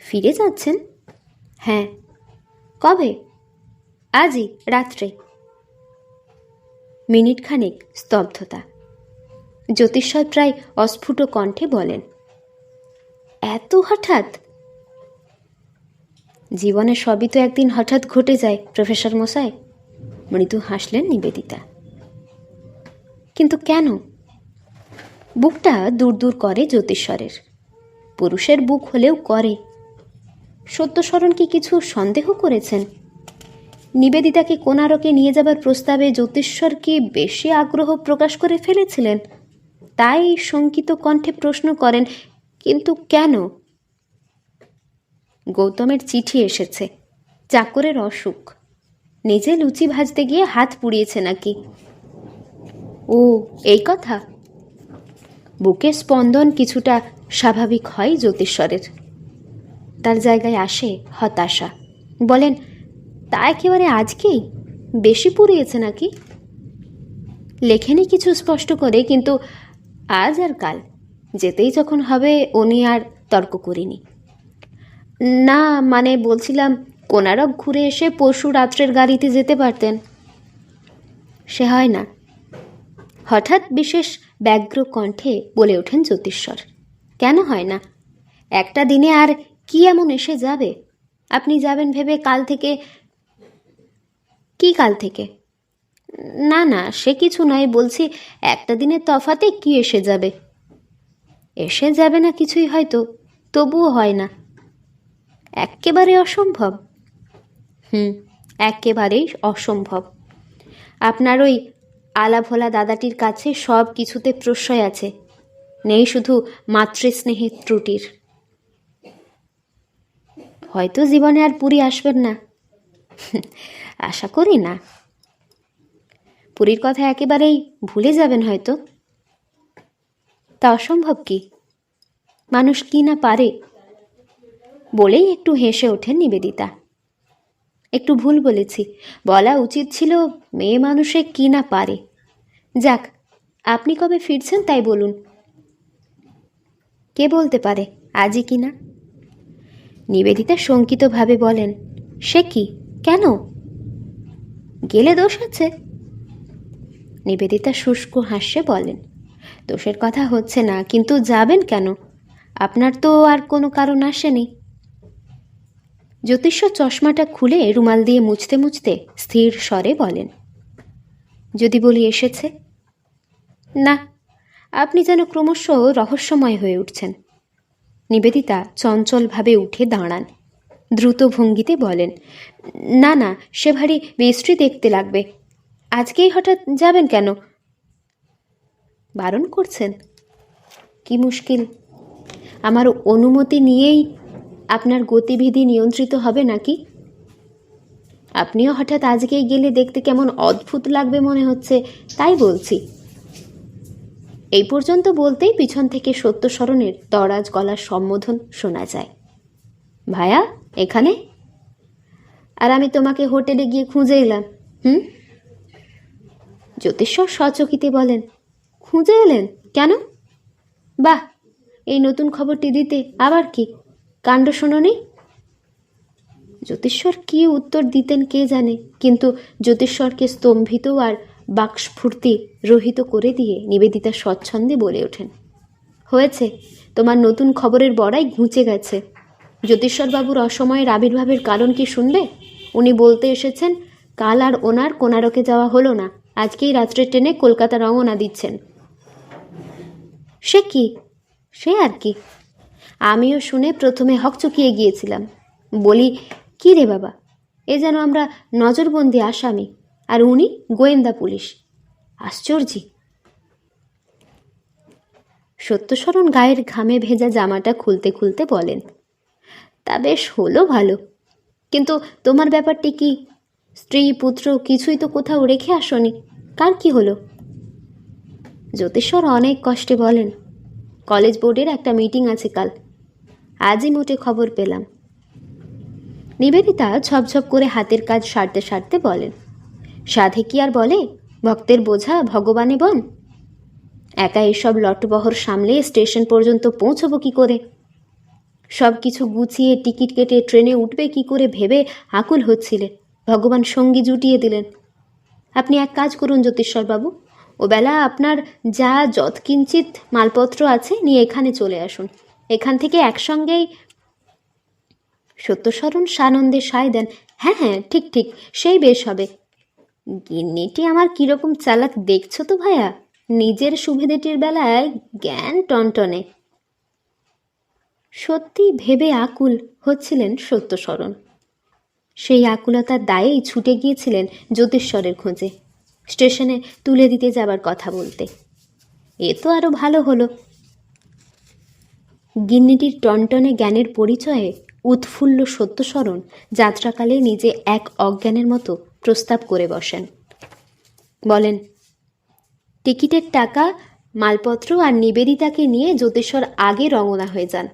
ফিরে যাচ্ছেন? হ্যাঁ। কবে? আজই রাত্রে। মিনিট খানেক স্তব্ধতা। জ্যোতিষ্বর প্রায় অস্ফুট কণ্ঠে বলেন, এত হঠাৎ? জীবনে সবই তো একদিন হঠাৎ ঘটে যায় প্রফেসর মশাই। মৃদু হাসলেন নিবেদিতা। কিন্তু কেন? বুকটা দূর দূর করে জ্যোতিষ্বরের। পুরুষের বুক হলেও করে। সত্যশরণ কি কিছু সন্দেহ করেছেন? নিবেদিতাকে কোণারকে নিয়ে যাবার প্রস্তাবে জ্যোতিষ্বর কি বেশি আগ্রহ প্রকাশ করে ফেলেছিলেন? তাই শঙ্কিত কণ্ঠে প্রশ্ন করেন, কিন্তু কেন? গৌতমের চিঠি এসেছে। চাকরের অসুখ। নিজে লুচি ভাজতে গিয়ে হাত পুড়িয়েছে নাকি? ও এই কথা। বুকের স্পন্দন কিছুটা স্বাভাবিক হয় জ্যোতিষ্বরের। তার জায়গায় আসে হতাশা। বলেন, তা একেবারে আজকেই? বেশি পুড়িয়েছে নাকি? লেখেনি কিছু স্পষ্ট করে, কিন্তু আজ আর কাল যেতেই যখন হবে উনি আর তর্ক করিনি। না মানে বলছিলাম, কোনারক ঘুরে এসে পরশু রাত্রের গাড়িতে যেতে পারতেন। সে হয় না। হঠাৎ বিশেষ ব্যগ্র কণ্ঠে বলে ওঠেন জ্যোতিষ্বর। কেন হয় না? একটা দিনে আর কি এমন এসে যাবে? আপনি যাবেন ভেবে কাল থেকে? কি কাল থেকে? না না, সে কিছু নয়, বলছি একটা দিনের তফাতে কি এসে যাবে? এসে যাবে না কিছুই হয়তো, তবুও হয় না। একেবারে অসম্ভব। একেবারেই অসম্ভব। আপনার ওই আলাভোলা দাদাটির কাছে সব কিছুতে প্রশ্রয় আছে, নেই শুধু মাতৃস্নেহের ত্রুটির। হয়তো জীবনে আর পুরী আসবেন না। আশা করি না। পুরীর কথা একেবারেই ভুলে যাবেন হয়তো। তা অসম্ভব কি? মানুষ কি না পারে। বলেই একটু হেসে ওঠেন নিবেদিতা। একটু ভুল বলেছি, বলা উচিত ছিল মেয়ে মানুষে কি না পারে। যাক, আপনি কবে ফিরছেন তাই বলুন। কে বলতে পারে আজই কি না? নিবেদিতা শঙ্কিতভাবে বলেন, সে কি, কেন? গেলে দোষ আছে? নিবেদিতা শুষ্ক হাস্যে বলেন, দোষের কথা হচ্ছে না, কিন্তু যাবেন কেন? আপনার তো আর কোনো কারণ আসেনি। জ্যোতিষ্বর চশমাটা খুলে রুমাল দিয়ে মুছতে মুছতে স্থির স্বরে বলেন, যদি বলি এসেছে? না, আপনি যেন ক্রমশ রহস্যময় হয়ে উঠছেন। নিবেদিতা চঞ্চলভাবে উঠে দাঁড়ান। দ্রুত ভঙ্গিতে বলেন, না না, সে ভারী বিশ্রী দেখতে লাগবে। আজকেই হঠাৎ যাবেন কেন? বারণ করছেন? কি মুশকিল! আমার অনুমতি নিয়েই আপনার গতিবিধি নিয়ন্ত্রিত হবে নাকি? আপনিও হঠাৎ আজকেই গেলে দেখতে কেমন অদ্ভুত লাগবে মনে হচ্ছে, তাই বলছি। এই পর্যন্ত বলতেই পিছন থেকে সত্যশরণের দরাজ গলার সম্বোধন শোনা যায়, ভায়া এখানে? আর আমি তোমাকে হোটেলে গিয়ে খুঁজে এলাম। জ্যোতিষ্বর সচকিতে বলেন, খুঁজে এলেন কেন? বাহ, এই নতুন খবরটি দিতে আবার কি কাণ্ড শোনোনি? জ্যোতিষ্বর কি উত্তর দিতেন কে জানে, কিন্তু জ্যোতিষ্বরকে স্তম্ভিত আর বাকস্ফূর্তি রহিত করে দিয়ে নিবেদিতা স্বচ্ছন্দে বলে ওঠেন, হয়েছে, তোমার নতুন খবরের বড়াই ঘুচে গেছে। জ্যোতিশ্বরবাবুর অসময়ের আবির্ভাবের কারণ কি শুনবে? উনি বলতে এসেছেন কাল আর ওনার কোনারকে যাওয়া হলো না, আজকেই রাত্রের ট্রেনে কলকাতা রওনা দিচ্ছেন। সে কি? সে আর কি, আমিও শুনে প্রথমে হকচকিয়ে গিয়েছিলাম। বলি, কি রে বাবা, এ যেন আমরা নজরবন্দি আসামি, আর উনি গোয়েন্দা পুলিশ। আশ্চর্য। সত্যশরণ গায়ের ঘামে ভেজা জামাটা খুলতে খুলতে বলেন, তা বেশ হলো ভালো, কিন্তু তোমার ব্যাপারটি কি? স্ত্রী পুত্র কিছুই তো কোথাও রেখে আসনি, কার কি হলো? জ্যোতিশ্বর অনেক কষ্টে বলেন, কলেজ বোর্ডের একটা মিটিং আছে কাল, আজই মোটে খবর পেলাম। নিবেদিতা ঝপঝপ করে হাতের কাজ সারতে সারতে বলেন, সাধে কি আর বলে, ভক্তের বোঝা ভগবানে বন। একা এসব লটবহর সামলে স্টেশন পর্যন্ত পৌঁছবো কি করে? সব কিছু গুছিয়ে টিকিট কেটে ট্রেনে উঠবে কি করে ভেবে আকুল হচ্ছিলে, ভগবান সঙ্গী জুটিয়ে দিলেন। আপনি এক কাজ করুন জ্যোতিশ্বরবাবু, ওবেলা আপনার যা যৎকিঞ্চিত মালপত্র আছে নিয়ে এখানে চলে আসুন, এখান থেকে একসঙ্গেই। সত্যশরণ সানন্দে সায় দেন, হ্যাঁ হ্যাঁ, ঠিক ঠিক, সেই বেশ হবে। গিন্নিটি আমার কীরকম চালাক দেখছো তো ভাইয়া, নিজের সুবিধেটির বেলায় জ্ঞান টনটনে। সত্যি ভেবে আকুল হচ্ছিলেন সত্যশরণ। সেই আকুলতার দায়েই ছুটে গিয়েছিলেন জ্যোতিশ্বরের খোঁজে, স্টেশনে তুলে দিতে যাবার কথা বলতে। এ তো আরও ভালো হলো। গিন্নিটির টনটনে জ্ঞানের পরিচয়ে উৎফুল্ল সত্যশরণ যাত্রাকালে নিজে এক অজ্ঞানের মতো প্রস্তাব করে বসেন। বলেন, টিকিটের টাকা, মালপত্র আর নিবেদিতাকে নিয়ে জ্যোতিশ্বর আগে রওনা হয়ে যান।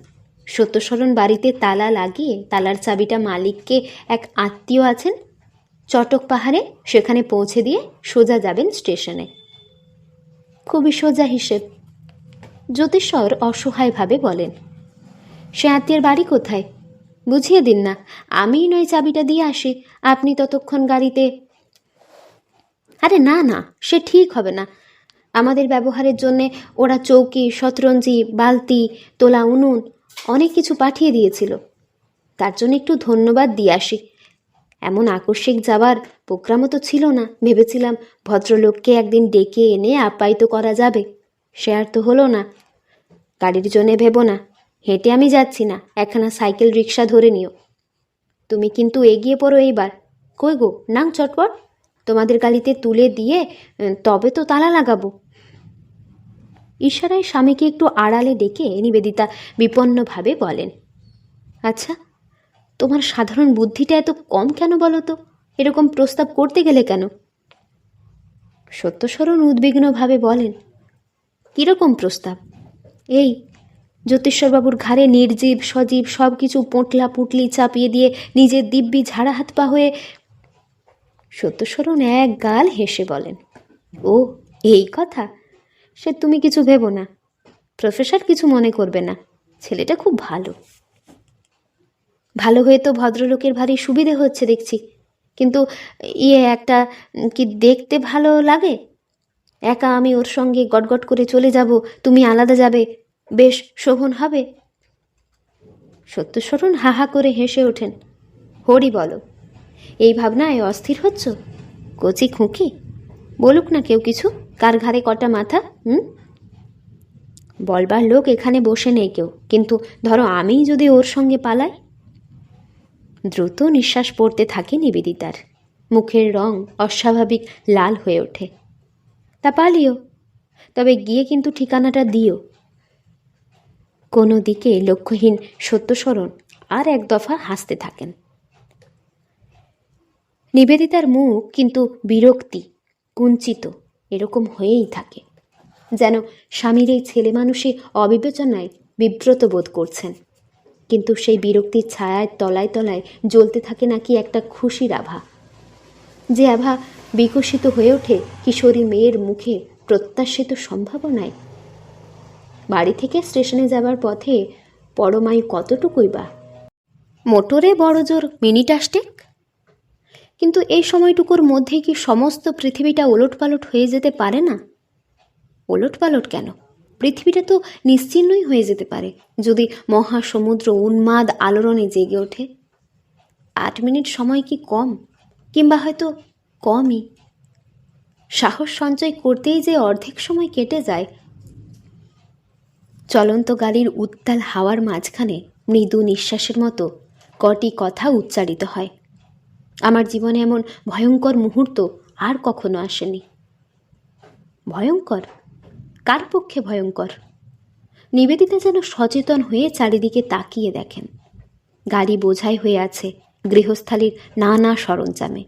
সত্যশরণ বাড়িতে তালা লাগিয়ে তালার চাবিটা মালিককে এক আত্মীয় আছেন চটক পাহাড়ে, সেখানে পৌঁছে দিয়ে সোজা যাবেন স্টেশনে। খুবই সোজা হিসেব। জ্যোতিশ্বর অসহায়ভাবে বলেন, সে আত্মীয়ের বাড়ি কোথায়? বুঝিয়ে দিন না, আমিই নয় চাবিটা দিয়ে আসি, আপনি ততক্ষণ গাড়িতে। আরে না না, সে ঠিক হবে না। আমাদের ব্যবহারের জন্যে ওরা চৌকি, শতরঞ্জি, বালতি, তোলা উনুন অনেক কিছু পাঠিয়ে দিয়েছিল, তার জন্য একটু ধন্যবাদ দিয়ে আসি। এমন আকস্মিক যাবার প্রোগ্রামও তো ছিল না, ভেবেছিলাম ভদ্রলোককে একদিন ডেকে এনে আপ্যায়িত করা যাবে, সে আর তো হলো না। গাড়ির জন্যে ভেবো না, হেঁটে আমি যাচ্ছি না, একখানা সাইকেল রিক্সা ধরে নিও। তুমি কিন্তু এগিয়ে পড়ো এইবার। কই গো, নাও চটপট, তোমাদের গাড়িতে তুলে দিয়ে তবে তো তালা লাগাবো। ইশারায় স্বামীকে একটু আড়ালে ডেকে নিবেদিতা বিপন্নভাবে বলেন, আচ্ছা, তোমার সাধারণ বুদ্ধিটা এত কম কেন বলো তো? এরকম প্রস্তাব করতে গেলে কেন? সত্যশরণ উদ্বিগ্নভাবে বলেন, কীরকম প্রস্তাব? এই জ্যোতিশ্বরবাবুর ঘাড়ে নির্জীব সজীব সব কিছু পোঁটলা পুটলি চাপিয়ে দিয়ে নিজের দিব্যি ঝাড়া হাত পা হয়ে। সত্যশরণ এক গাল হেসে বলেন, ও এই কথা, সে তুমি কিছু ভেবো না, প্রফেসর কিছু মনে করবে না, ছেলেটা খুব ভালো। ভালো হয়ে তো ভদ্রলোকের ভারী সুবিধে হচ্ছে দেখছি, কিন্তু একটা কি দেখতে ভালো লাগে? একা আমি ওর সঙ্গে গটগট করে চলে যাব, তুমি আলাদা যাবে, বেশ শোভন হবে। সত্যশরণ হা হা করে হেসে ওঠেন, হরি বলো, এই ভাবনায় অস্থির হচ্ছ? কচি খুঁকি, বলুক না কেউ কিছু, কার ঘাড়ে কটা মাথা? বলবার লোক এখানে বসে নেই কেউ, কিন্তু ধরো আমিই যদি ওর সঙ্গে পালাই। দ্রুত নিঃশ্বাস পড়তে থাকে নিবেদিতার, মুখের রং অস্বাভাবিক লাল হয়ে ওঠে। তা পালিও, তবে গিয়ে কিন্তু ঠিকানাটা দিও। কোনো দিকে লক্ষ্যহীন সত্যশরণ আর এক দফা হাসতে থাকেন। নিবেদিতার মুখ কিন্তু বিরক্তি, কুঞ্চিত এরকম হয়েই থাকে, যেন স্বামীর এই ছেলে মানুষে অবিবেচনায় বিব্রত বোধ করছেন। কিন্তু সেই বিরক্তির ছায়ায় তলায় তলায় জ্বলতে থাকে নাকি একটা খুশির আভা, যে আভা বিকশিত হয়ে ওঠে কিশোরী মেয়ের মুখে প্রত্যাশিত সম্ভাবনায়। বাড়ি থেকে স্টেশনে যাবার পথে পরমায়ু কতটুকুই বা, মোটরে বড় জোর মিনিট 8 কিন্তু এই সময়টুকুর মধ্যে কি সমস্ত পৃথিবীটা ওলটপালট হয়ে যেতে পারে না? ওলটপালট কেন, পৃথিবীটা তো নিশ্চিহ্নই হয়ে যেতে পারে যদি মহাসমুদ্র উন্মাদ আলোড়নে জেগে ওঠে। 8 মিনিট সময় কি কম, কিংবা হয়তো কমই। সাহস সঞ্চয় করতেই যে অর্ধেক সময় কেটে যায়। চলন্ত গাড়ির উত্তাল হাওয়ার মাঝখানে মৃদু নিঃশ্বাসের মতো কটি কথা উচ্চারিত হয়। আমার জীবনে এমন ভয়ঙ্কর মুহূর্ত আর কখনো আসেনি। ভয়ঙ্কর? কার পক্ষে ভয়ঙ্কর? নিবেদিতা যেন সচেতন হয়ে চারিদিকে তাকিয়ে দেখেন। গাড়ি বোঝাই হয়ে আছে গৃহস্থালির নানা সরঞ্জামে।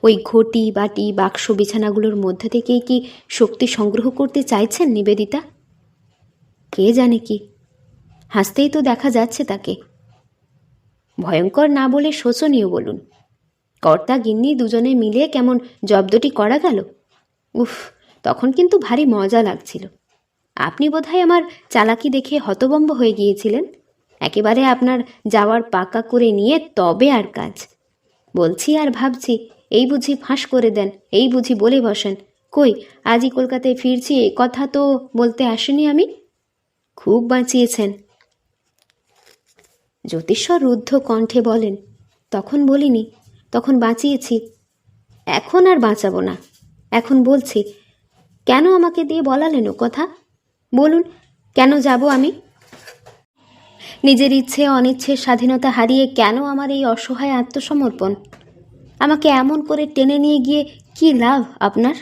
ওই ঘটি, বাটি, বাক্স, বিছানাগুলোর মধ্যে থেকেই কি শক্তি সংগ্রহ করতে চাইছেন নিবেদিতা? কে জানে কি, হাসতেই তো দেখা যাচ্ছে তাকে। ভয়ঙ্কর না বলে শোচনীয় বলুন। কর্তা গিন্নি দুজনে মিলে কেমন জব্দটি করা গেল। উফ, তখন কিন্তু ভারী মজা লাগছিল। আপনি বোধহয় আমার চালাকি দেখে হতভম্ব হয়ে গিয়েছিলেন। একেবারে আপনার যাওয়ার পাকা করে নিয়ে তবে আর কাজ। বলছি আর ভাবছি, এই বুঝি ফাঁস করে দেন, এই বুঝি বলে বসেন, কই আজই কলকাতায় ফিরছি এ কথা তো বলতে আসেনি আমি। খুব বাঁচিয়েছেন। জ্যোতিষ্বর রুদ্ধ কণ্ঠে বলেন, তখন বলিনি, তখন বাঁচিয়েছি, এখন আর বাঁচাবো না। এখন বলছি, কেন আমাকে দিয়ে বলালেন ও কথা? বলুন, কেন যাব আমি? নিজের ইচ্ছে অনিচ্ছের স্বাধীনতা হারিয়ে কেন আমার এই অসহায় আত্মসমর্পণ? আমাকে এমন করে টেনে নিয়ে গিয়ে কি লাভ আপনার?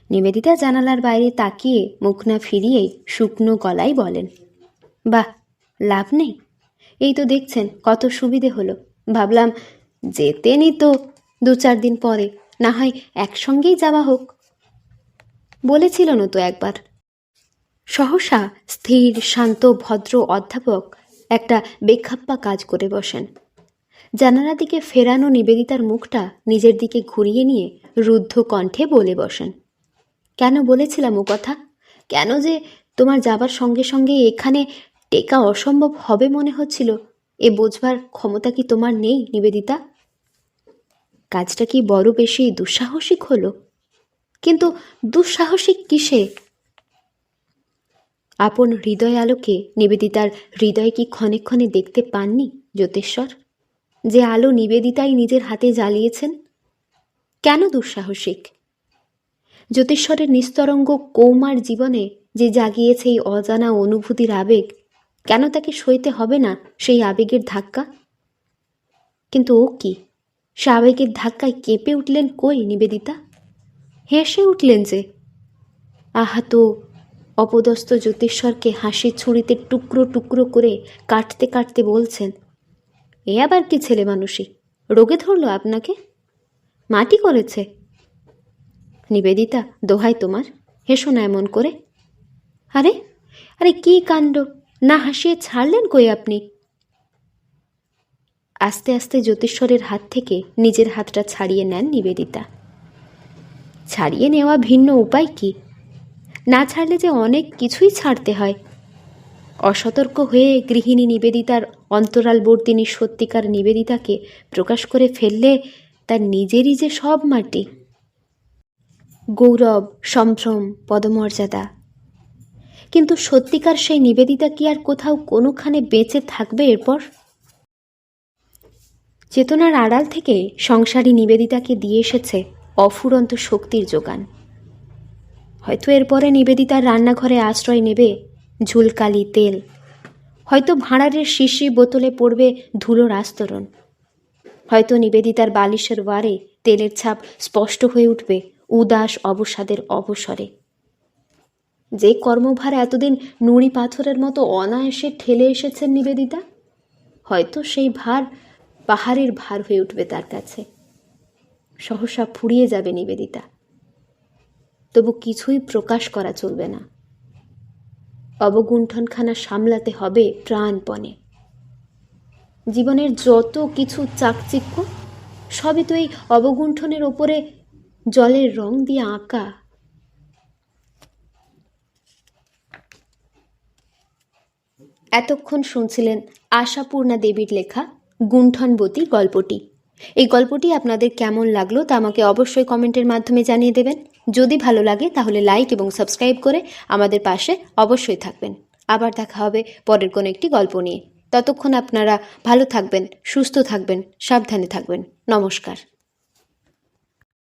নিবেদিতা জানালার বাইরে তাকিয়ে মুখ না ফিরিয়েই শুকনো গলায় বলেন, বাহ, লাভ নেই? এই তো দেখছেন কত সুবিধে হলো। ভাবলাম যেতেনই তো 2-4 দিন পরে, না হয় একসঙ্গেই যাওয়া হোক। বলেছিলেন তো একবার। সহসা স্থির, শান্ত, ভদ্র অধ্যাপক একটা বেখাপ্পা কাজ করে বসেন। জানালার দিকে ফেরানো নিবেদিতার মুখটা নিজের দিকে ঘুরিয়ে নিয়ে রুদ্ধ কণ্ঠে বলে বসেন, কেন বলেছিলাম ও কথা? কেন যে তোমার যাবার সঙ্গে সঙ্গে এখানে টেকা অসম্ভব হবে মনে হচ্ছিল, এ বোঝবার ক্ষমতা কি তোমার নেই নিবেদিতা? কাজটা কি বড় বেশি দুঃসাহসিক হলো? কিন্তু দুঃসাহসিক কিসে? আপন হৃদয় আলোকে নিবেদিতার হৃদয় কি ক্ষণে ক্ষণে দেখতে পাননি জ্যোতিষ্বর? যে আলো নিবেদিতাই নিজের হাতে জ্বালিয়েছেন। কেন দুঃসাহসিক? জ্যোতিষ্বরের নিস্তরঙ্গ কৌমার জীবনে যে জাগিয়েছে এই অজানা অনুভূতির আবেগ, কেন তাকে সইতে হবে না সেই আবেগের ধাক্কা? কিন্তু ও কি, সে আবেগের ধাক্কায় কেঁপে উঠলেন কই নিবেদিতা? হেসে উঠলেন যে। আহত অপদস্থ জ্যোতিষ্বরকে হাসির ছুরিতে টুকরো টুকরো করে কাটতে কাটতে বলছেন, এ আবার কি ছেলে মানুষই? রোগে ধরল আপনাকে? মাটি করেছে? নিবেদিতা, দোহাই তোমার, হেসো না এমন করে। আরে আরে কি কাণ্ড! না হাসিয়ে ছাড়লেন কই আপনি? আস্তে আস্তে জ্যোতিষ্বরের হাত থেকে নিজের হাতটা ছাড়িয়ে নেন নিবেদিতা। ছাড়িয়ে নেওয়া ভিন্ন উপায় কি? না ছাড়লে যে অনেক কিছুই ছাড়তে হয়। অসতর্ক হয়ে গৃহিণী নিবেদিতার অন্তরালবর্তিনী সত্যিকার নিবেদিতাকে প্রকাশ করে ফেললে তার নিজেরই যে সব মাটি। গৌরব, সম্ভ্রম, পদমর্যাদা। কিন্তু সত্যিকার সেই নিবেদিতা কি আর কোথাও কোনোখানে বেঁচে থাকবে এরপর? চেতনার আড়াল থেকে সংসারী নিবেদিতাকে দিয়ে এসেছে অফুরন্ত শক্তির যোগান। হয়তো এরপরে নিবেদিতার রান্নাঘরে আশ্রয় নেবে ঝুলকালি তেল, হয়তো ভাঁড়ারের শিশি বোতলে পড়বে ধুলোর আস্তরণ, হয়তো নিবেদিতার বালিশের ওয়ারে তেলের ছাপ স্পষ্ট হয়ে উঠবে উদাস অবসাদের অবসরে। যে কর্মভার এতদিন নুড়ি পাথরের মতো অনায়াসে ঠেলে এসেছেন নিবেদিতা, হয়তো সেই ভার পাহাড়ের ভার হয়ে উঠবে তার কাছে। সহসা ফুরিয়ে যাবে নিবেদিতা। তবু কিছুই প্রকাশ করা চলবে না। অবগুণ্ঠনখানা সামলাতে হবে প্রাণপণে। জীবনের যত কিছু চাকচিক্য সবই তো এই অবগুণ্ঠনের ওপরে জলের রং দিয়ে আঁকা। এতক্ষণ শুনছিলেন আশাপূর্ণা দেবীর লেখা গুণ্ঠনবতী গল্পটি। এই গল্পটি আপনাদের কেমন লাগলো তা আমাকে অবশ্যই কমেন্টের মাধ্যমে জানিয়ে দেবেন। যদি ভালো লাগে তাহলে লাইক এবং সাবস্ক্রাইব করে আমাদের পাশে অবশ্যই থাকবেন। আবার দেখা হবে পরের কোনো একটি গল্প নিয়ে। ততক্ষণ আপনারা ভালো থাকবেন, সুস্থ থাকবেন, সাবধানে থাকবেন। নমস্কার।